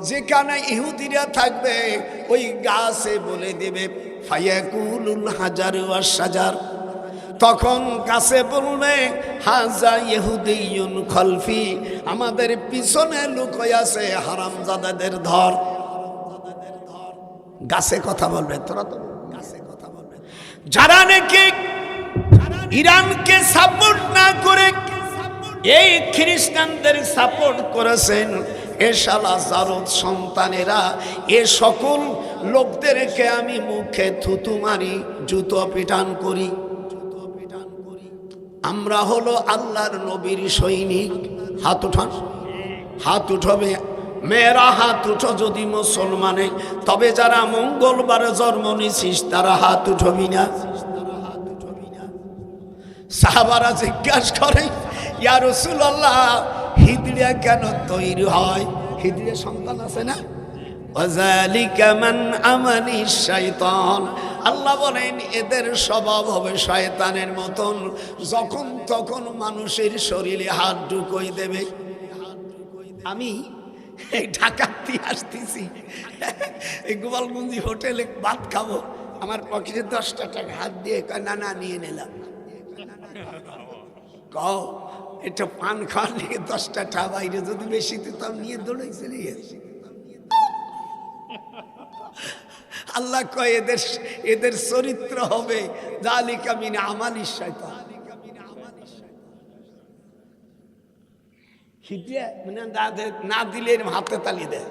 A: যেখানে ইহুদিরা থাকবে ওই গাছে বলে দেবে ফায়াকুলুল হাজার ওয়াস শাজার। তখন গাছে বলবে হাজা ইহুদিয়ুন খলফি, আমাদের পিছনে লুকোয় আছে হারামজাদাদের ধর। গাছে কথা বলবে, তোরা তো গাছে কথা বলবে। যারা নাকি ইরানকে সাপোর্ট না করে এই খ্রিস্টানদের সাপোর্ট করেছেন, এ শালা জারদ সন্তানেরা, এ সকল লোকদেরকে আমি মুখে থুতু মারি, জুতো পিটান করি। আমরা হলো আল্লাহর নবীর সৈনিক। হাত উঠান, হাত উঠবে। মেয়েরা হাত উঠো যদি মুসলমানে, তবে যারা মঙ্গলবারে জন্ম নিছিস তারা হাত উঠবি না। সাহাবারা জিজ্ঞাসা করে ইয়া রাসূলুল্লাহ, হিজড়া কেন তৈরি হয়? হিজড়া সন্তান আছে না? ওয়াযালিকা মান আমালি শাইতান। আল্লাহ বলেন এদের স্বভাব হবে শয়তানের মতন, যখন তখন মানুষের শরীরে হাত ঢুকিয়ে দেবে। আমি এই ঢাকাতে আসতেছি, এই গোপালগঞ্জি হোটেলে ভাত খাবো, আমার পকেটে 10টা টাকা হাত দিয়ে না না নিয়ে নিলাম। কও এটা পান খাওয়ার নিয়ে 10টা টাকা বাইরে যদি বেশি দিতাম নিয়ে দৌড়ে চলে গেছি। আল্লাহ কয় এদের চরিত্র হবে যালিকা মিন আমালিশ শাইতান। না দিলে হাতে তালি দেয়।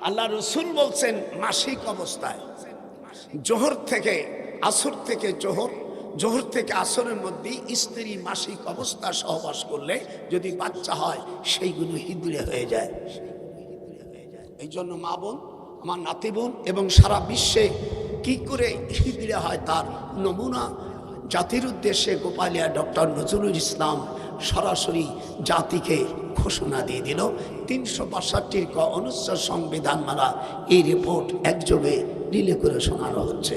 A: আল্লাহ রসুল বলছেন মাসিক অবস্থায় জোহর থেকে আসর থেকে জোহর থেকে আসরের মধ্যে স্ত্রী মাসিক অবস্থা সহবাস করলে যদি বাচ্চা হয় সেইগুলো হিজড়ে হয়ে যায়। এই জন্য মা বোন, আমার নাতি বোন এবং সারা বিশ্বে কি করে হিজড়ে হয় তার নমুনা জাতির উদ্দেশ্যে গোপালিয়া ডক্টর নজরুল ইসলাম সরাসরি জাতিকে ঘোষণা দিয়ে দিল। 362 ক অনুচ্ছেদ সংবিধানমালা এই রিপোর্ট একযোগে রিলে করে শোনানো হচ্ছে।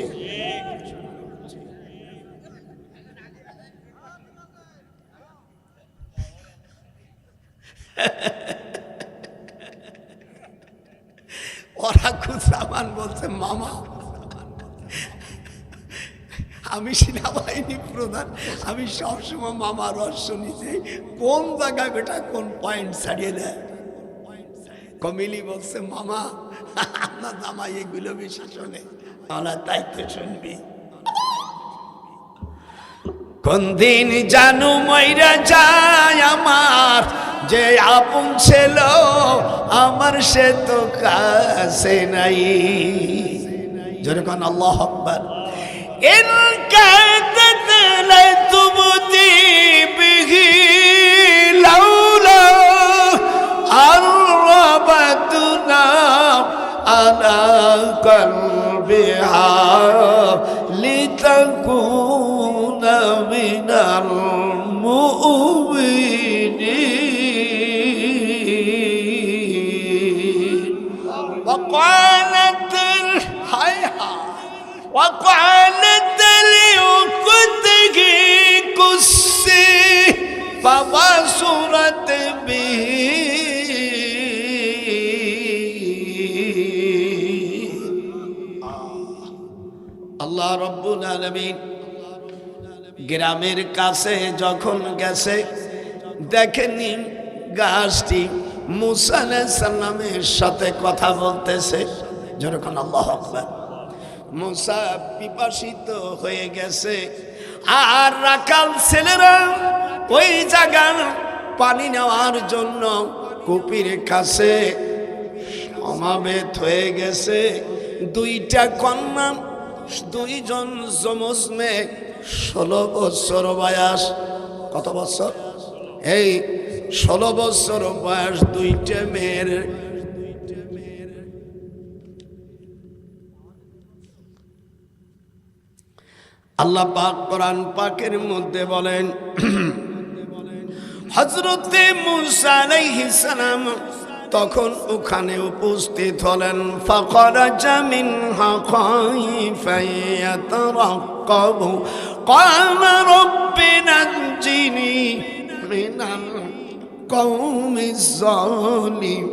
A: ওরা খুশামান বলছে মামা আমি সেনাবাহিনী প্রধান, আমি সবসময় মামার রহস্য নিতে কোন জায়গায় বেটা কোন পয়েন্ট ছাড়িয়ে দেয়। কমিলি বলছে মামা আপনার জামাই এগুলো বেশি শোনে। আমরা তাই তো শুনবি। কোন দিন জানু মইরা যায় আমার যে আপন ছিল আমার, সে তো কাছে নাই। জোরে কোন আল্লাহু আকবার। ইন কাদাত লাতুবতি বিহি লাউলা আরবাতুনা আলা কলবিহা লিতাকুনা মিনাল মুমিনিন। وقالت لأخته قصي فبصرت به আল্লাহ রাব্বুল আলামিন গ্রামের কাছে যখন গেছে দেখেনি গাছটি মুসা আলাইহিস সালামের সাথে কথা বলতেছে। যখন আল্লাহু আকবার। মুসা পিপাসিত হয়ে গেছে আর রাখাল ছেলেরা ওই জায়গার পানি নেওয়ার জন্য কুপির কাছে সমাবেত হয়ে গেছে। দুইটা কন্যা, দুইজন যমজ মেয়ে, 16 বছর বয়স। কত বছর? এই 16 বছর বয়স দুইটা মেয়ের। আল্লাহ পাক কোরআন পাকের মধ্যে বলেন, হযরতে মুসা আলাইহিস সালাম তখন ওখানে উপস্থিত হলেন। ফাখরাজা মিনহা খাইফান ইয়াতারাক্কাবু ক্বালা রাব্বি নাজ্জিনি মিনাল কওমিজ জালিমিন।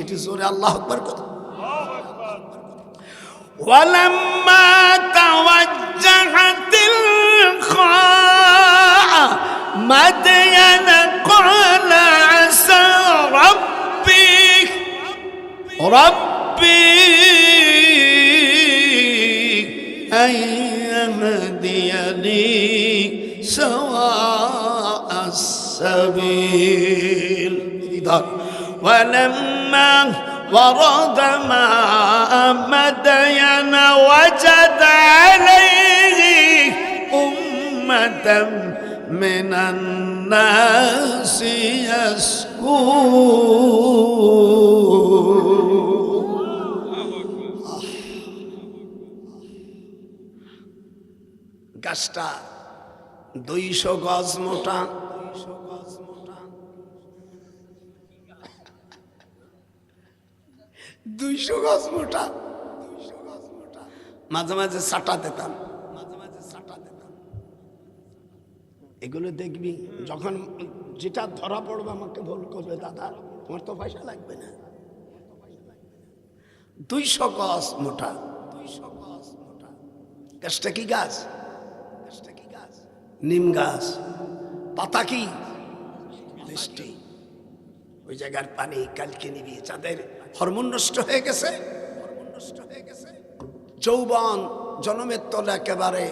A: এটি জোরে আল্লাহু আকবার। ولما توجه تلقاء مدين قال عسى ربي أن يهديني سواء السبيل. ولما ورد ماء مدين وجد عليه أمة من الناس يسكون. গাছটা 200 গজ মোটা। মাঝে মাঝে চাটা দিতাম। এগুলো দেখবি যখন যেটা ধরা পড়বে আমাকে ভুল করবে, দাদা তোমার তো পয়সা লাগবে না। 200 গজ মোটা। গাছটা কি গাছ? নিম গাছ। পাতা কি? মিষ্টি। ওই জায়গার পানি কালকে নিবি। যাদের হরমোন নষ্ট হয়ে গেছে, যৌবন জনমের তলে একেবারে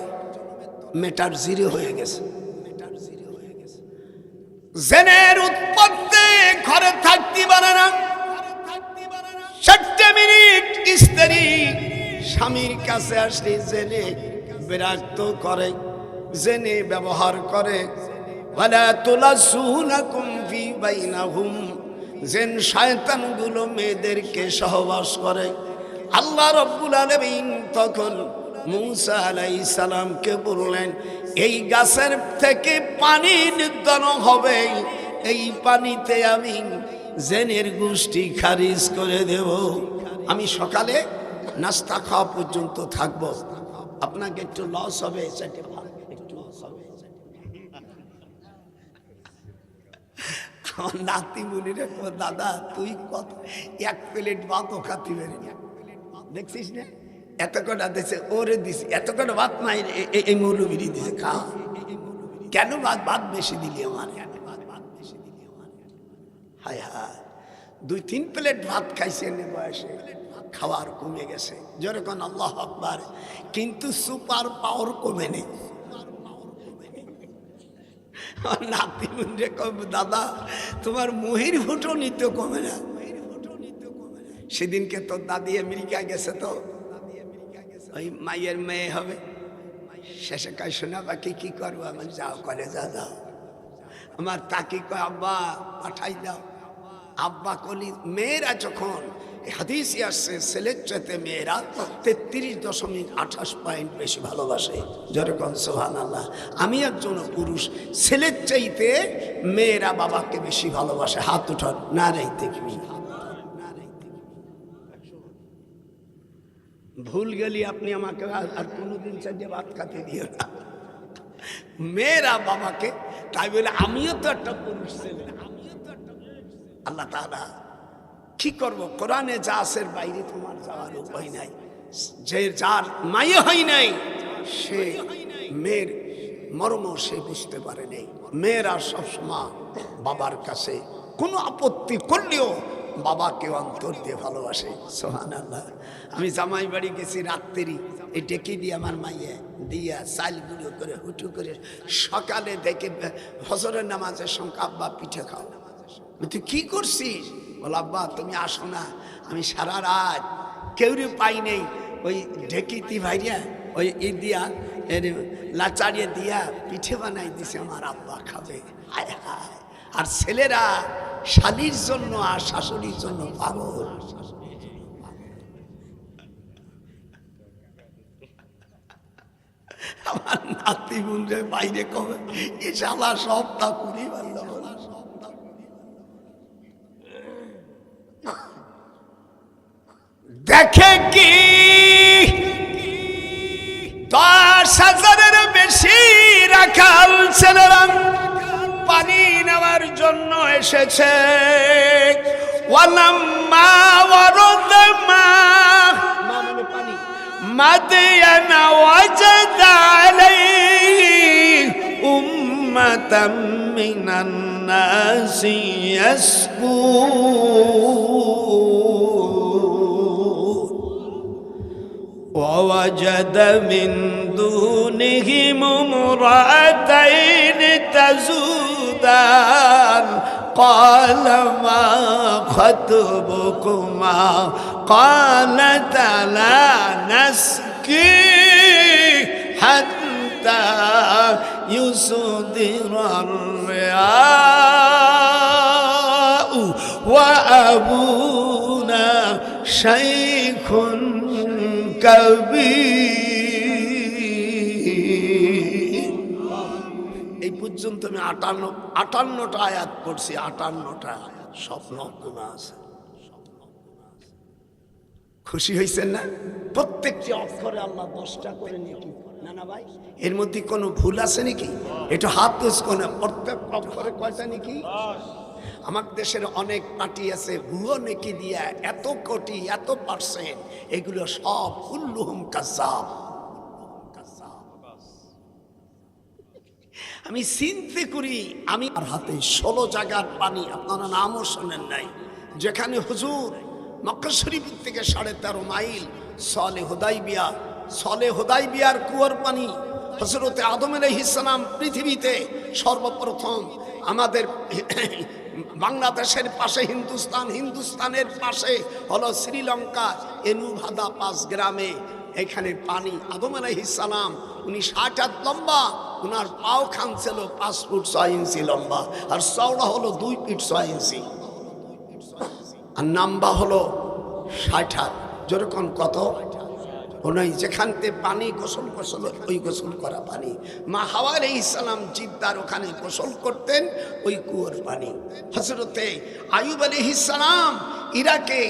A: মেটার জিরো হয়ে গেছে। জেনের উৎপত্তি ঘরে থাকতে পারে না। 60 মিনিট স্ত্রী স্বামীর কাছে আসলে জেনে বিরক্ত করে, জেনে ব্যবহার করে। ওয়ালা তুলাসুনাকুম ফি বাইনাহুম। জেন শয়তানগুলো মেয়েদেরকে সহবাস করে। আল্লাহ রাব্বুল আলামিন তখন মুসা আলাইহিস সালামকে বললেন, এই গাছের থেকে পানি নির্গত হবে, এই পানিতে আমি জেনের গোষ্ঠী খারিজ করে দেব। আমি সকালে নাস্তা খাওয়া পর্যন্ত থাকবো। আপনাকে একটু লস হবে, একটু লস হবে। আমার নাতি বলি রে, দাদা তুই কত 1 প্লেট ভাতও খাতি পারি না, দেখছিস না এত কটা দিছে, ওরে দিছে, এত কটা ভাত নাই, এই মৌলবীরই দিছে, খা। কেন ভাত বেশি দিলি আমার? হায় হায়, 2-3 প্লেট ভাত খাইছে এনে বয়সে, খাওয়ার কমে গেছে, যেরকম আল্লাহ আকবার। কিন্তু সুপার পাওয়ার কমে নেই। নাতি মুন্ডে কব, দাদা তোমার মহির ফুটনি তো কমে না। সেদিনকে তোর দাদি আমেরিকা গেছে, তো ওই মায়ের মেয়ে হবে, শেষে কয় শোনা বাকি কি করবো? আমি যাও কলেজে যাও। আমার তাকি কয় আব্বা পাঠাই দাও। আব্বা কলি, মেয়েরা যখন হাদিসে আসছে ছেলের চাইতে মেয়েরা 33.28 পয়েন্ট বেশি ভালোবাসে, যেরকম সুবহানাল্লাহ। আমি একজন পুরুষ, ছেলের চাইতে মেয়েরা বাবাকে বেশি ভালোবাসে। হাত উঠান, না রাইতে কি ভুল গেলি আপনি আমাকে আর কোনোদিন চাইতে ভাত খাতে দিও না। মেয়েরা বাবাকে, তাই বলে আমিও তো একটা পুরুষ ছেলে। আল্লাহ তাআলা কি করব, কোরআনে যা আছে বাইরে তোমার যাওয়ার উপায় নাই। যে যার মায়ে হয় নাই, সে মেয়ের মর্ম সে বুঝতে পারে নাই। মেয়েরা সবসময় বাবার কাছে কোনো আপত্তি করলেও বাবাকে অন্তর দিয়ে ভালোবাসে। সুবহানাল্লাহ। আমি জামাই বাড়ি গেছি রাত্রি, এই ডেকে দিয়ে আমার মাইয়ে দিয়া চাল গুঁড়ো করে হুটু করে সকালে দেখে ফজরের নামাজের সঙ্গে, আব্বা পিঠে খাও। তুই কি করছিস? বল আব্বা তুমি আসো না, আমি সারা রাত কেউরে পাই নেই, ওই ঢেকিতি ভাইয়া ওই দিয়া লাচাড়িয়ে দিয়া পিঠে বানাই দিছে, আমার আব্বা খাবে। হায় হায়। আর ছেলেরা শালির জন্য আর শাশুড়ির জন্য পাগল। আমার নাতি বোনরে বাইরে কবে এ শালা সব তা করি ভালো। দেখে কি 10,000-এর বেশি রাখাল ছেলেরা পানি নেওয়ার জন্য এসেছে। ওয়ালাম্মা ওয়ারাদা মা মানে পানি মাদিয়ানা ওয়াজাদা আলাইহি উম্মাতাম মিনান নাসি ইয়াসকুন ووجد من دونهم امرأتين تزودان قال ما خطبكما قالتا لا نسقي حتى يصدر الرعاء وأبونا شيخ এই পর্যন্ত আমি 58টা আয়াত পড়ছি। 58টা স্বপ্ন গুণা আছে। খুশি হয়েছেন না? প্রত্যেকটি অক্ষরে আল্লাহ 10টা করে নাকি না না ভাই, এর মধ্যে কোনো ভুল আছে নাকি? এটা হাত তোজ কোনে, প্রত্যেক অক্ষরে কয়টা নাকি? আমার দেশের অনেক পার্টি আছে ভুয়ো নেকি দিয়া এত কোটি এত %, এগুলো সব কুল্লুহুম কাযাব। আমি চিন্তা করি, আমি আর হাতে 16 জায়গার পানি, আপনারা নামও শোনেন নাই, যেখানে হুজুর মক্কা শরীফ থেকে 13.5 মাইল সলে হুদাইবিয়ার কুয়ার পানি, হযরতে আদম আলাইহিস সালাম পৃথিবীতে সর্বপ্রথম আমাদের বাংলাদেশের পাশে হিন্দুস্তানের পাশে হলো শ্রীলঙ্কা, এনুভাদা 5 গ্রামে এখানে পানি। আদম আলাইহিস সালাম উনি 60 হাত লম্বা, উনার পাও খান ছিল 5 ফুট 6 ইঞ্চি লম্বা, আর চওড়া হলো 2 ফিট 6 ইঞ্চি, আর লম্বা হলো 60 হাত। যেরকম কত ওনাই যেখানতে পানি গোসল ওই গোসল করা পানি। মা হাওয়া আলাইহিস সালাম জিদ্দার ওখানে গোসল করতেন ওই কুয়োর পানি। হযরতে আইয়ুব আলাইহিস সালাম ইরাকে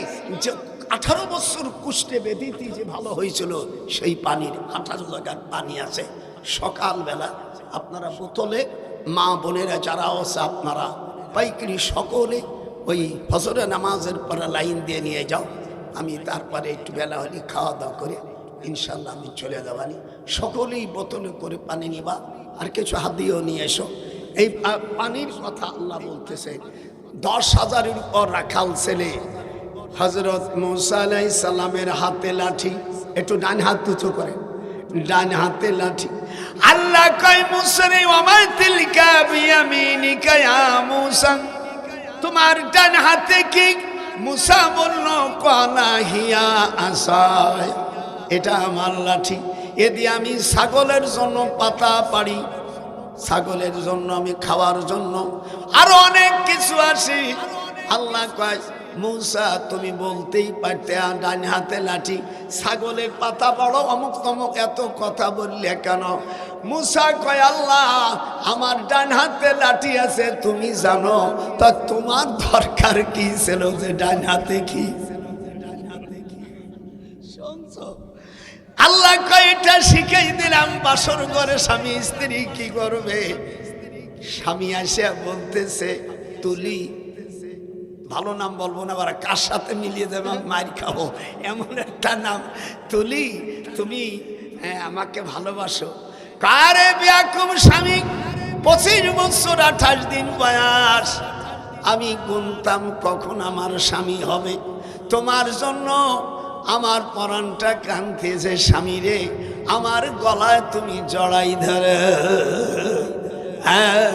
A: যে 18 বছর কুষ্ঠে ব্যাধিতে যে ভালো হয়েছিল, সেই পানির 18 জায়গার পানি আছে। সকালবেলা আপনারা বোতলে, মা বোনেরা যারা আছে আপনারা পাইকারি সকলে ওই ফজরের নামাজের পরে লাইন দিয়ে নিয়ে যাও। আমি তারপরে একটু বেলা হলে খাওয়া দাওয়া করে ইনশাল্লাহ আমি চলে যাবানি। সকলেই বোতলে করে পানি নিবা, আর কিছু হাদিয়েও নিয়ে এসো। এই পানির কথা আল্লাহ বলতেছে, 10,000-এর উপর রাখাল ছেলে হযরত মূসা আলাইহিস সালামের হাতে লাঠি, একটু ডান হাত উঁচু করেন, ডান হাতে লাঠি। আল্লাহ কয় মূসা রে ওমা তিলকা বিয়ামিনিকা ইয়া মূসা, তোমার ডান হাতে কি? মূসা বলল কানা হিয়া আসায়, এটা আমার লাঠি, এ দিয়ে আমি ছাগলের জন্য পাতা পাড়ি, ছাগলের জন্য আমি খাওয়ার জন্য, আরো অনেক কিছু আছে। আল্লাহ কয় মূসা তুমি বলতেই পারতে ডান হাতে লাঠি, ছাগলের পাতা বড়, অমুক তমুক, এত কথা বললে কেন? মূসা কয় আল্লাহ আমার ডান হাতে লাঠি আছে তুমি জানো, তা তোমার দরকার কি ছিল যে ডান হাতে কি? শুনছো? আল্লাহ কয় এটা শিখাই দিলাম, বাসর ঘরে স্বামী স্ত্রী কি করবে। স্বামী আসে বলতেছে তুলি, ভালো নাম বলবো না, আবার কার সাথে মিলিয়ে দেবে মার খাবো, এমন একটা নাম, তুলি তুমি আমাকে ভালোবাসো? কারে বিয়াকুম স্বামী, 25 বছর 28 দিন বয়স, আমি গুনতাম কখন আমার স্বামী হবে। তোমার জন্য আমার পরাণটা কাঁদতেছে, স্বামী রে আমার গলায় তুমি জড়াই ধরে। হ্যাঁ,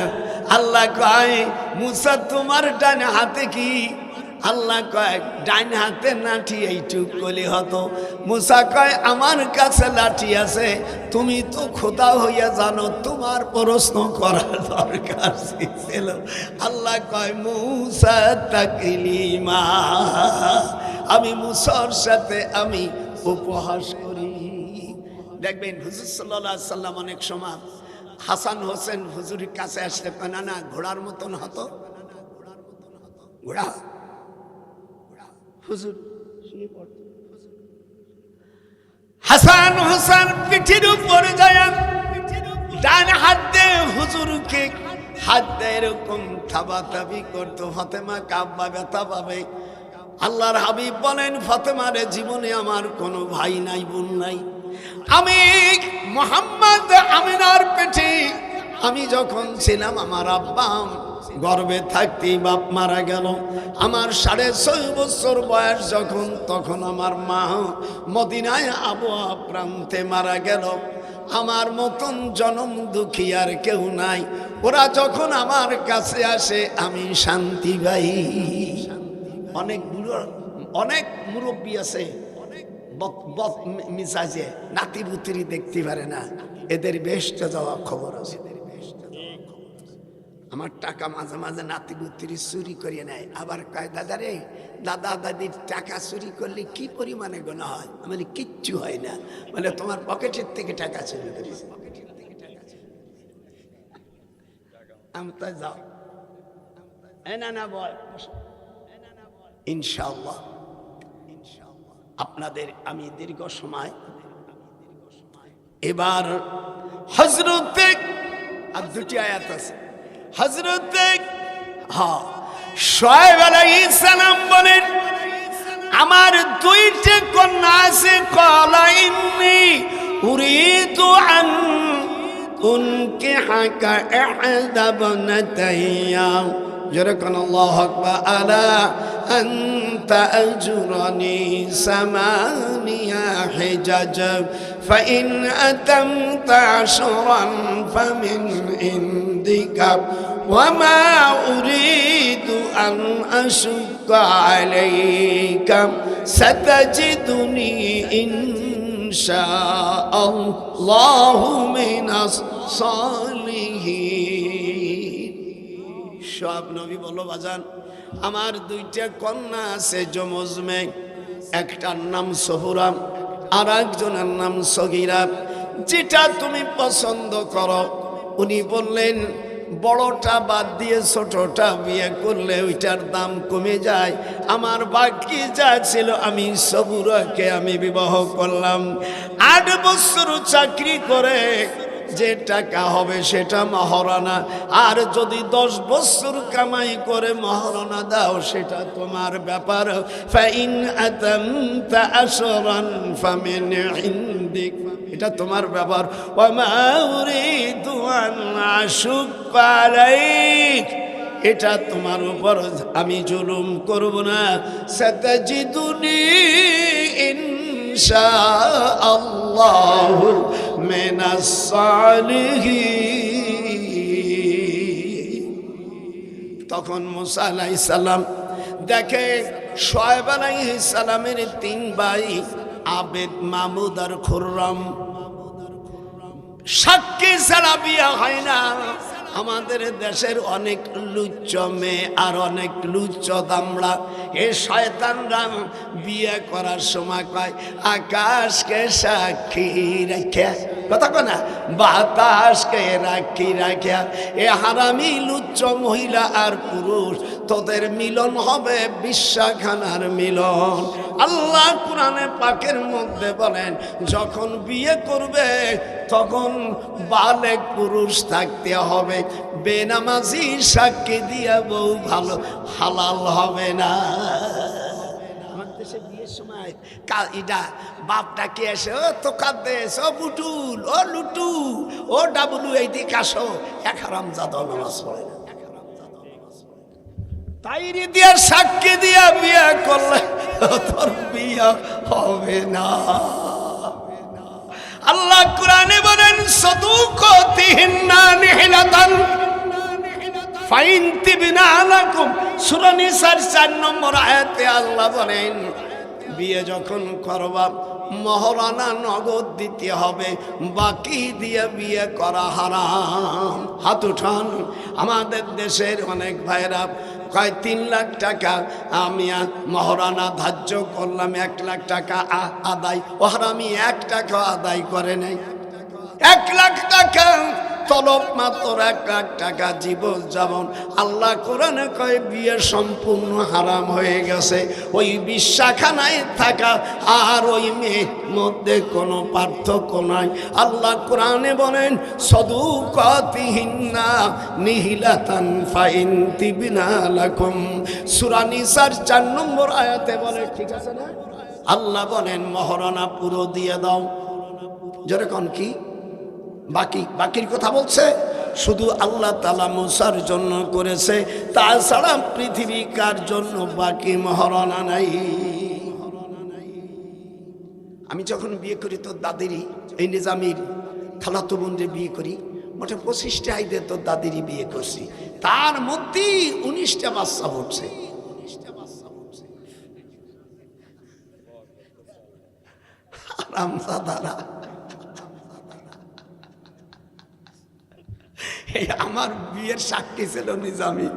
A: আল্লাহ কয় মূসা তোমার ডান হাতে কি? আল্লাহ কয় ডান হাতে লাঠি, এইটুক কলি হতো। মূসা কয় আমার কাছে লাঠি আছে, তুমি তো খোদা হইয়া জানো, তোমার প্রশ্ন করার দরকার ছিল। আল্লাহ কয় মূসা তাকলিমা, আমি মূসার সাথে আমি উপহাস করি। দেখবেন হুজুর সাল্লাল্লাহু আলাইহি সাল্লাম অনেক সময় হাসান হোসেন হুজুরের কাছে আসলে না না ঘোড়ার মতন হতো, ঘোড়া হুজুর শুয়ে পড়তো। হাসান হোসেন পিঠির উপর যায়, ডান হাত দিয়ে হুজুরকে হাত দিয়ে এরকম থাবাথাবি করতো, ফাতেমা কাব্বা ব্যথা পাবে। আল্লাহর হাবিব বলেন ফাতেমার জীবনে আমার কোনো ভাই নাই, বোন নাই, আমি মুহাম্মদ আমিনার পেটে আমি যখন ছিলাম, আমার আব্বা গর্ভে থাকতেই বাপ মারা গেল। আমার 6.5 বছর বয়স যখন, তখন আমার মা মদিনায় আবওয়া প্রান্তে মারা গেল। আমার মতন জনম দুঃখী আর কেউ নাই। ওরা যখন আমার কাছে আসে আমি শান্তি পাই। অনেক বুড়ো, অনেক মুরব্বী আছে বদ মিজাজে, নাতি পুত্রী দেখতে পারে না, এদের বেহেশতে যাওয়া খবর আছে। আমার টাকা মাঝে মাঝে নাতি পুত্রী চুরি করিয়ে নেয়, আবার কয় দাদা রে, দাদা দাদির টাকা চুরি করলে কি পরিমাণে গোনা হয়? মানে কিচ্ছু হয় না, মানে তোমার পকেটের থেকে টাকা চুরি করেছে। আমি তো যাও না না বল, ইনশাআল্লাহ আপনাদের আমি দীর্ঘ সময় এবার হযরতে, আর 2টি আয়াত আছে, হযরতে শুআয়ব আলাইহিস সালাম বলেন আমার 2টি কন্যা আছে, ক্বালা ইন্নী উরিদু আন উনকিহাকা ইহদা বনাতাইয়া, যেরকম আল্লাহু আকবার, আলা আনতা আজরানি সামানিয়া হিজাজ ফাইন আতামতা আশরান ফামিন ইনদিকা ওয়ামা উরিদু আন আশুক্কা আলাইকা সাতাজিদুনি ইনশাআল্লাহু মিনাস সালিহিন। সব নবী বলো বাজান আমার 2টা কন্যা আছে যমজ মেয়ে, একটার নাম সোহরা আর একজনের নাম সগীরা, যেটা তুমি পছন্দ করো। উনি বললেন বড়টা বাদ দিয়ে ছোটটা বিয়ে করলে ওইটার দাম কমে যায়, আমার বাকি যা ছিল আমি সবুরাকে আমি বিবাহ করলাম। 8 বছর চাকরি করে যে টাকা হবে সেটা মহারণা। আর যদি 10 বছর কামাই করে মহারণা দাও সেটা তোমার ব্যাপার। ফাইন আতামতা আশরান ফামিন ইনদিক, এটা তোমার ব্যাপার। ওয়া মা উরিদু আন আশুক্কা আলাইক, এটা তোমার উপর আমি জুলুম করব না। সাতাজিদুনি ইনশাআল্লাহু মিনাস সালিহিন। তখন মুসা আলাইহিস সালাম দেখে শুআয়ব আলাইহিস সালামের 3 ভাই আবেদ, মাহমুদ আর খুররম, সাক্ষী ছাড়া বিয়ে হয় না। আমাদের দেশের অনেক লুচ্চ মেয়ে আর অনেক লুচ্চ দামড়া, এই শয়তানরা বিয়ে করার সময় কয় আকাশকে সাক্ষী রাখিয়া, কথা কয় না, বাতাসকে রাখি রাখিয়া। এ হারামি লুচ্চ মহিলা আর পুরুষ তোদের মিলন হবে বিশ্বাখানার মিলন। আল্লাহ কোরআনে পাকের মধ্যে বলেন যখন বিয়ে করবে তখন বালেগ পুরুষ থাকতে হবে, বেনামাজি সাক্ষী দিয়া বউ ভালো হালাল হবে না। আমার দেশে বিয়ের সময় এটা বাপটা কে আসে, ও তোকার দেশ, ও বুটুল, ও লুটু, ও ডাবলু, এই দিকে আসো, এক হারামজাদা নামাজ পড়ে না। তাইরি দিয়া সাক্ষী দিয়া বিয়ে করলে তোর বিয়ে হবে না। আল্লাহ কোরআনে বলেন সাদুকাতিহিন্না নিহলাতান ফাইন তিবনা লাকুম, সূরা নিসার 4 নম্বর আয়াতে আল্লাহ বলেন বিয়ে যখন করবা মহারণা নগদ দিতে হবে, বাকি দিয়ে বিয়ে করা হারাম। হাত উঠান। আমাদের দেশের অনেক ভাইরা কয় 3 লাখ টাকা আমি মহারণা ধার্য করলাম, 1 লাখ টাকা আদায়। ও হারামি 1 টাকা আদায় করে নাই। 1 লাখ টাকা তলব মাত্র 1 লাখ টাকা জীবন যাপন। আল্লাহ কোরআনে কয় বিয়ে সম্পূর্ণ হারাম হয়ে গেছে। ওই বিশ্বাখানায় থাকা আর ওই মেয়ের মধ্যে কোনো পার্থক্য নাই। আল্লাহ কোরআনে বলেন সাদুকাতিহিন্না নিহিলাতান ফাইন তিবনা লাকুম, সূরা নিসার 4 নম্বর আয়াতে বলে, ঠিক আছে না? আল্লাহ বলেন মহারণা পুরো দিয়ে দাও। যেরকম কি বাকির কথা বলছে, শুধু আল্লাহ তাআলা মুসার জন্য করেছে, তাছাড়া পৃথিবী কার জন্য বাকি মহারণা নাই। আমি যখন বিয়ে করি তোর দাদিরই, এই নিজামির খালাতো বোনরে বিয়ে করি, মোটে 25টা আইদের তোর দাদিরই বিয়ে করছি, তার মধ্যে 19টা বাচ্চা পড়ছে। আরামজাদারা, আমার বিয়ের সাক্ষী ছিল নিজামি।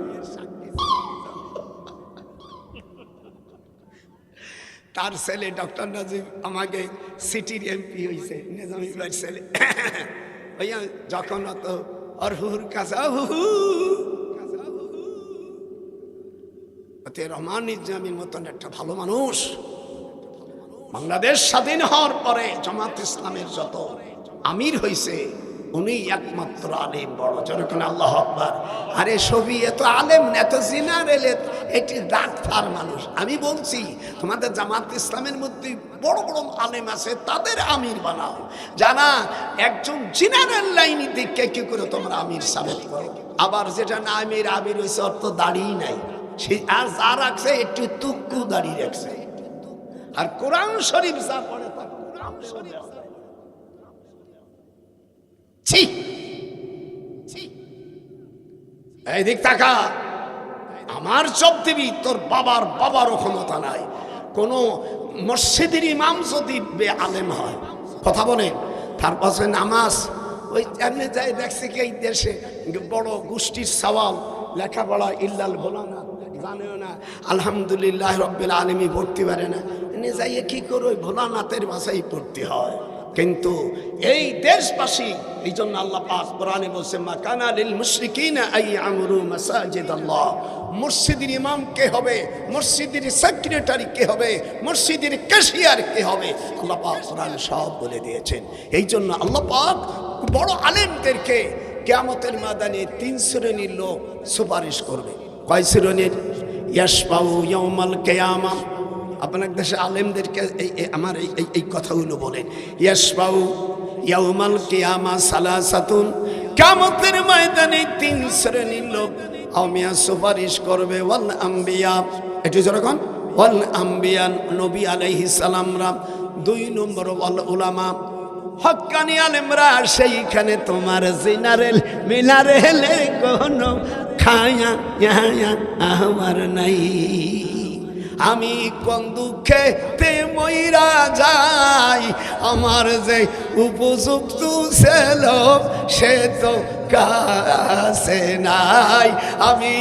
A: তার ছেলে ডক্টর নাজিব আমাকে সিটির এমপি হয়েছে, নিজামি ভাইয়ের ছেলে। ভাইয়া যখন অত অরহুর কাছে রহমান নিজামির মতন একটা ভালো মানুষ, বাংলাদেশ স্বাধীন হওয়ার পরে জামাত ইসলামের যত আমির হয়েছে উনি একমাত্র আলেম, বড় যেরকম আল্লাহু আকবার। আরে সবই এত আলেম না, এত জেনারেল, এটি ডাক্তার মানুষ। আমি বলছি তোমাদের জামাত ইসলামের মধ্যে বড় বড় আলেম আছে, তাদের আমির বানাও। জানা একজন জেনারেল লাইনে দেখে কি করে তোমরা আমির সাবেত করো। আবার যেটা না আমির আমির হয়েছে অর্থ দাড়িই নাই, সে আর যা রাখছে একটু তুক্কু দাড়ি রাখছে। আর কোরআন শরীফ যা পড়ে তা কোরআন শরীফ। এই দিক তাকা, আমার চোখ দিবি, তোর বাবারও ক্ষমতা নাই। কোন মসজিদের ইমাম যদি বেআলেম হয়, কথা বলেন, তার পাশে নামাজ ওই এমনি যাই দেখছি কি এই দেশে বড় গোষ্ঠীর সওয়াল, লেখাপড়া ইল্লাল ভোলানা জানেও না, আলহামদুলিল্লাহ রব্বিল আলামিন পড়তে পারে না, এনে যাইয়ে কি করে ওই ভোলানাথের ভাষায় পড়তে হয়। কিন্তু এই দেশবাসী এই জন্য আল্লাহ পাক কোরআনে বলছে মা কানা লিল মুশরিকিনা আই আমরু মাসাজিদাল্লাহ। মসজিদের ইমাম কে হবে, মসজিদের সেক্রেটারি কে হবে, মসজিদের ক্যাশিয়ার কে হবে, আল্লাহ পাক কোরআনে সব বলে দিয়েছেন। এই জন্য আল্লাহ পাক বড় আলেমদেরকে কিয়ামতের ময়দানে 3 শ্রেণীর লোক সুপারিশ করবে। কয় শ্রেণীর? ইয়াশফাউ ইয়াউমাল কিয়ামা। আপনার দেশে আলেমদেরকে আমার এই কথাগুলো বলেন। ইয়াশফাউ ইয়াউমাল কিয়ামা সালাসাতুন, কিয়ামতের ময়দানে 3 শ্রেণীর লোক আমিয়া সুপারিশ করবে। ওয়াল আম্বিয়া, একটু যেরকম ওয়াল আম্বিয়া নবী আলাইহিস সালামরা। 2 নম্বর ওয়াল উলামা, হক্কানি আলেমরা। সেইখানে তোমার জিনারেল মিনারেলে কোনো খায়া আমার নাই। আমি কোন দুঃখে তে মইরা যাই, আমার যে উপযুক্ত ছিল সে তো কাছে নাই। আমি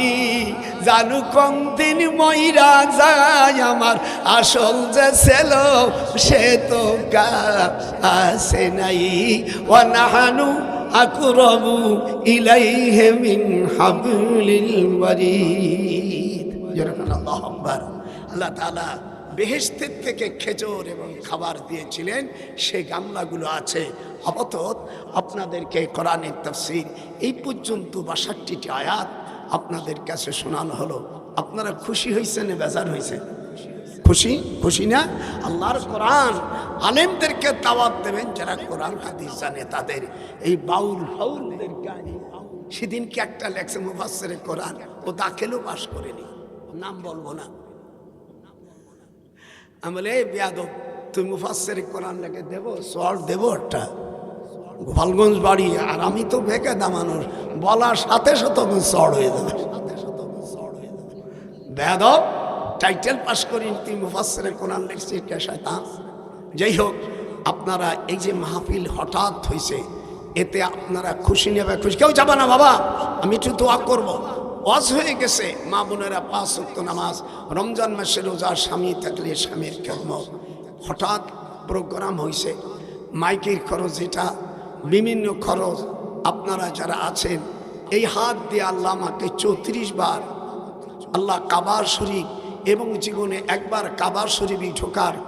A: জানু কোন দিন মইরা যাই, আমার আসল যে ছিল সে তো কাছে নাই। ওয়ানাহানু আকরাবু ইলাইহি মিন হাবলিল ওয়ারিদ। আল্লাহু আকবার। আল্লাহ তাআলা বেহেশতের থেকে খেজুর এবং খাবার দিয়েছিলেন, সেই গামলাগুলো আছে। আপাতত আপনাদেরকে কোরআনের তাফসীর এই পর্যন্ত 62টি আয়াত আপনাদের কাছে শোনানো হলো। আপনারা খুশি হয়েছেন না বেজার হয়েছে? খুশি, খুশি না? আল্লাহর কোরআন আলেমদেরকে দাওয়াত দেবেন যারা কোরআন হাদিস জানে তাদের। এই বাউল ফাউলদেরকে সেদিনকে একটা লেখছে মুফাসসিরে কোরআন, ও দাখিলও পাশ করেনি, নাম বলবো না। আমি বলে এই বেয়াদব, তুই মুফাসসিরে কোরআন লেখে দেবো, সর দেবো একটা গোপালগঞ্জ বাড়ি, আর আমি তো বেকে দামানোর বলার সাথে সাথে চড় হয়ে যাবে। বেয়াদব, টাইটেল পাস করি তুই মুফাসসিরে কোরআন লিখছিস, কে শয়তান। যাই হোক, আপনারা এই যে মাহফিল হঠাৎ হয়েছে, এতে আপনারা খুশি নেবে? খুশি কেউ যাবে না বাবা, আমি একটু দোয়া করবো। ওয়াজ হয়ে গেছে, মা বোনেরা 5 ওয়াক্ত নামাজ, রমজান মাসে রোজা, স্বামী থাকলে স্বামীর খেদমত। হঠাৎ প্রোগ্রাম হয়েছে, মাইকের খরচ, এটা বিভিন্ন খরচ। আপনারা যারা আছেন এই হাত দিয়ে আল্লাহ আমাকে 34 বার আল্লাহ কাবা শরীফ এবং জীবনে একবার কাবা শরীফে ঢোকার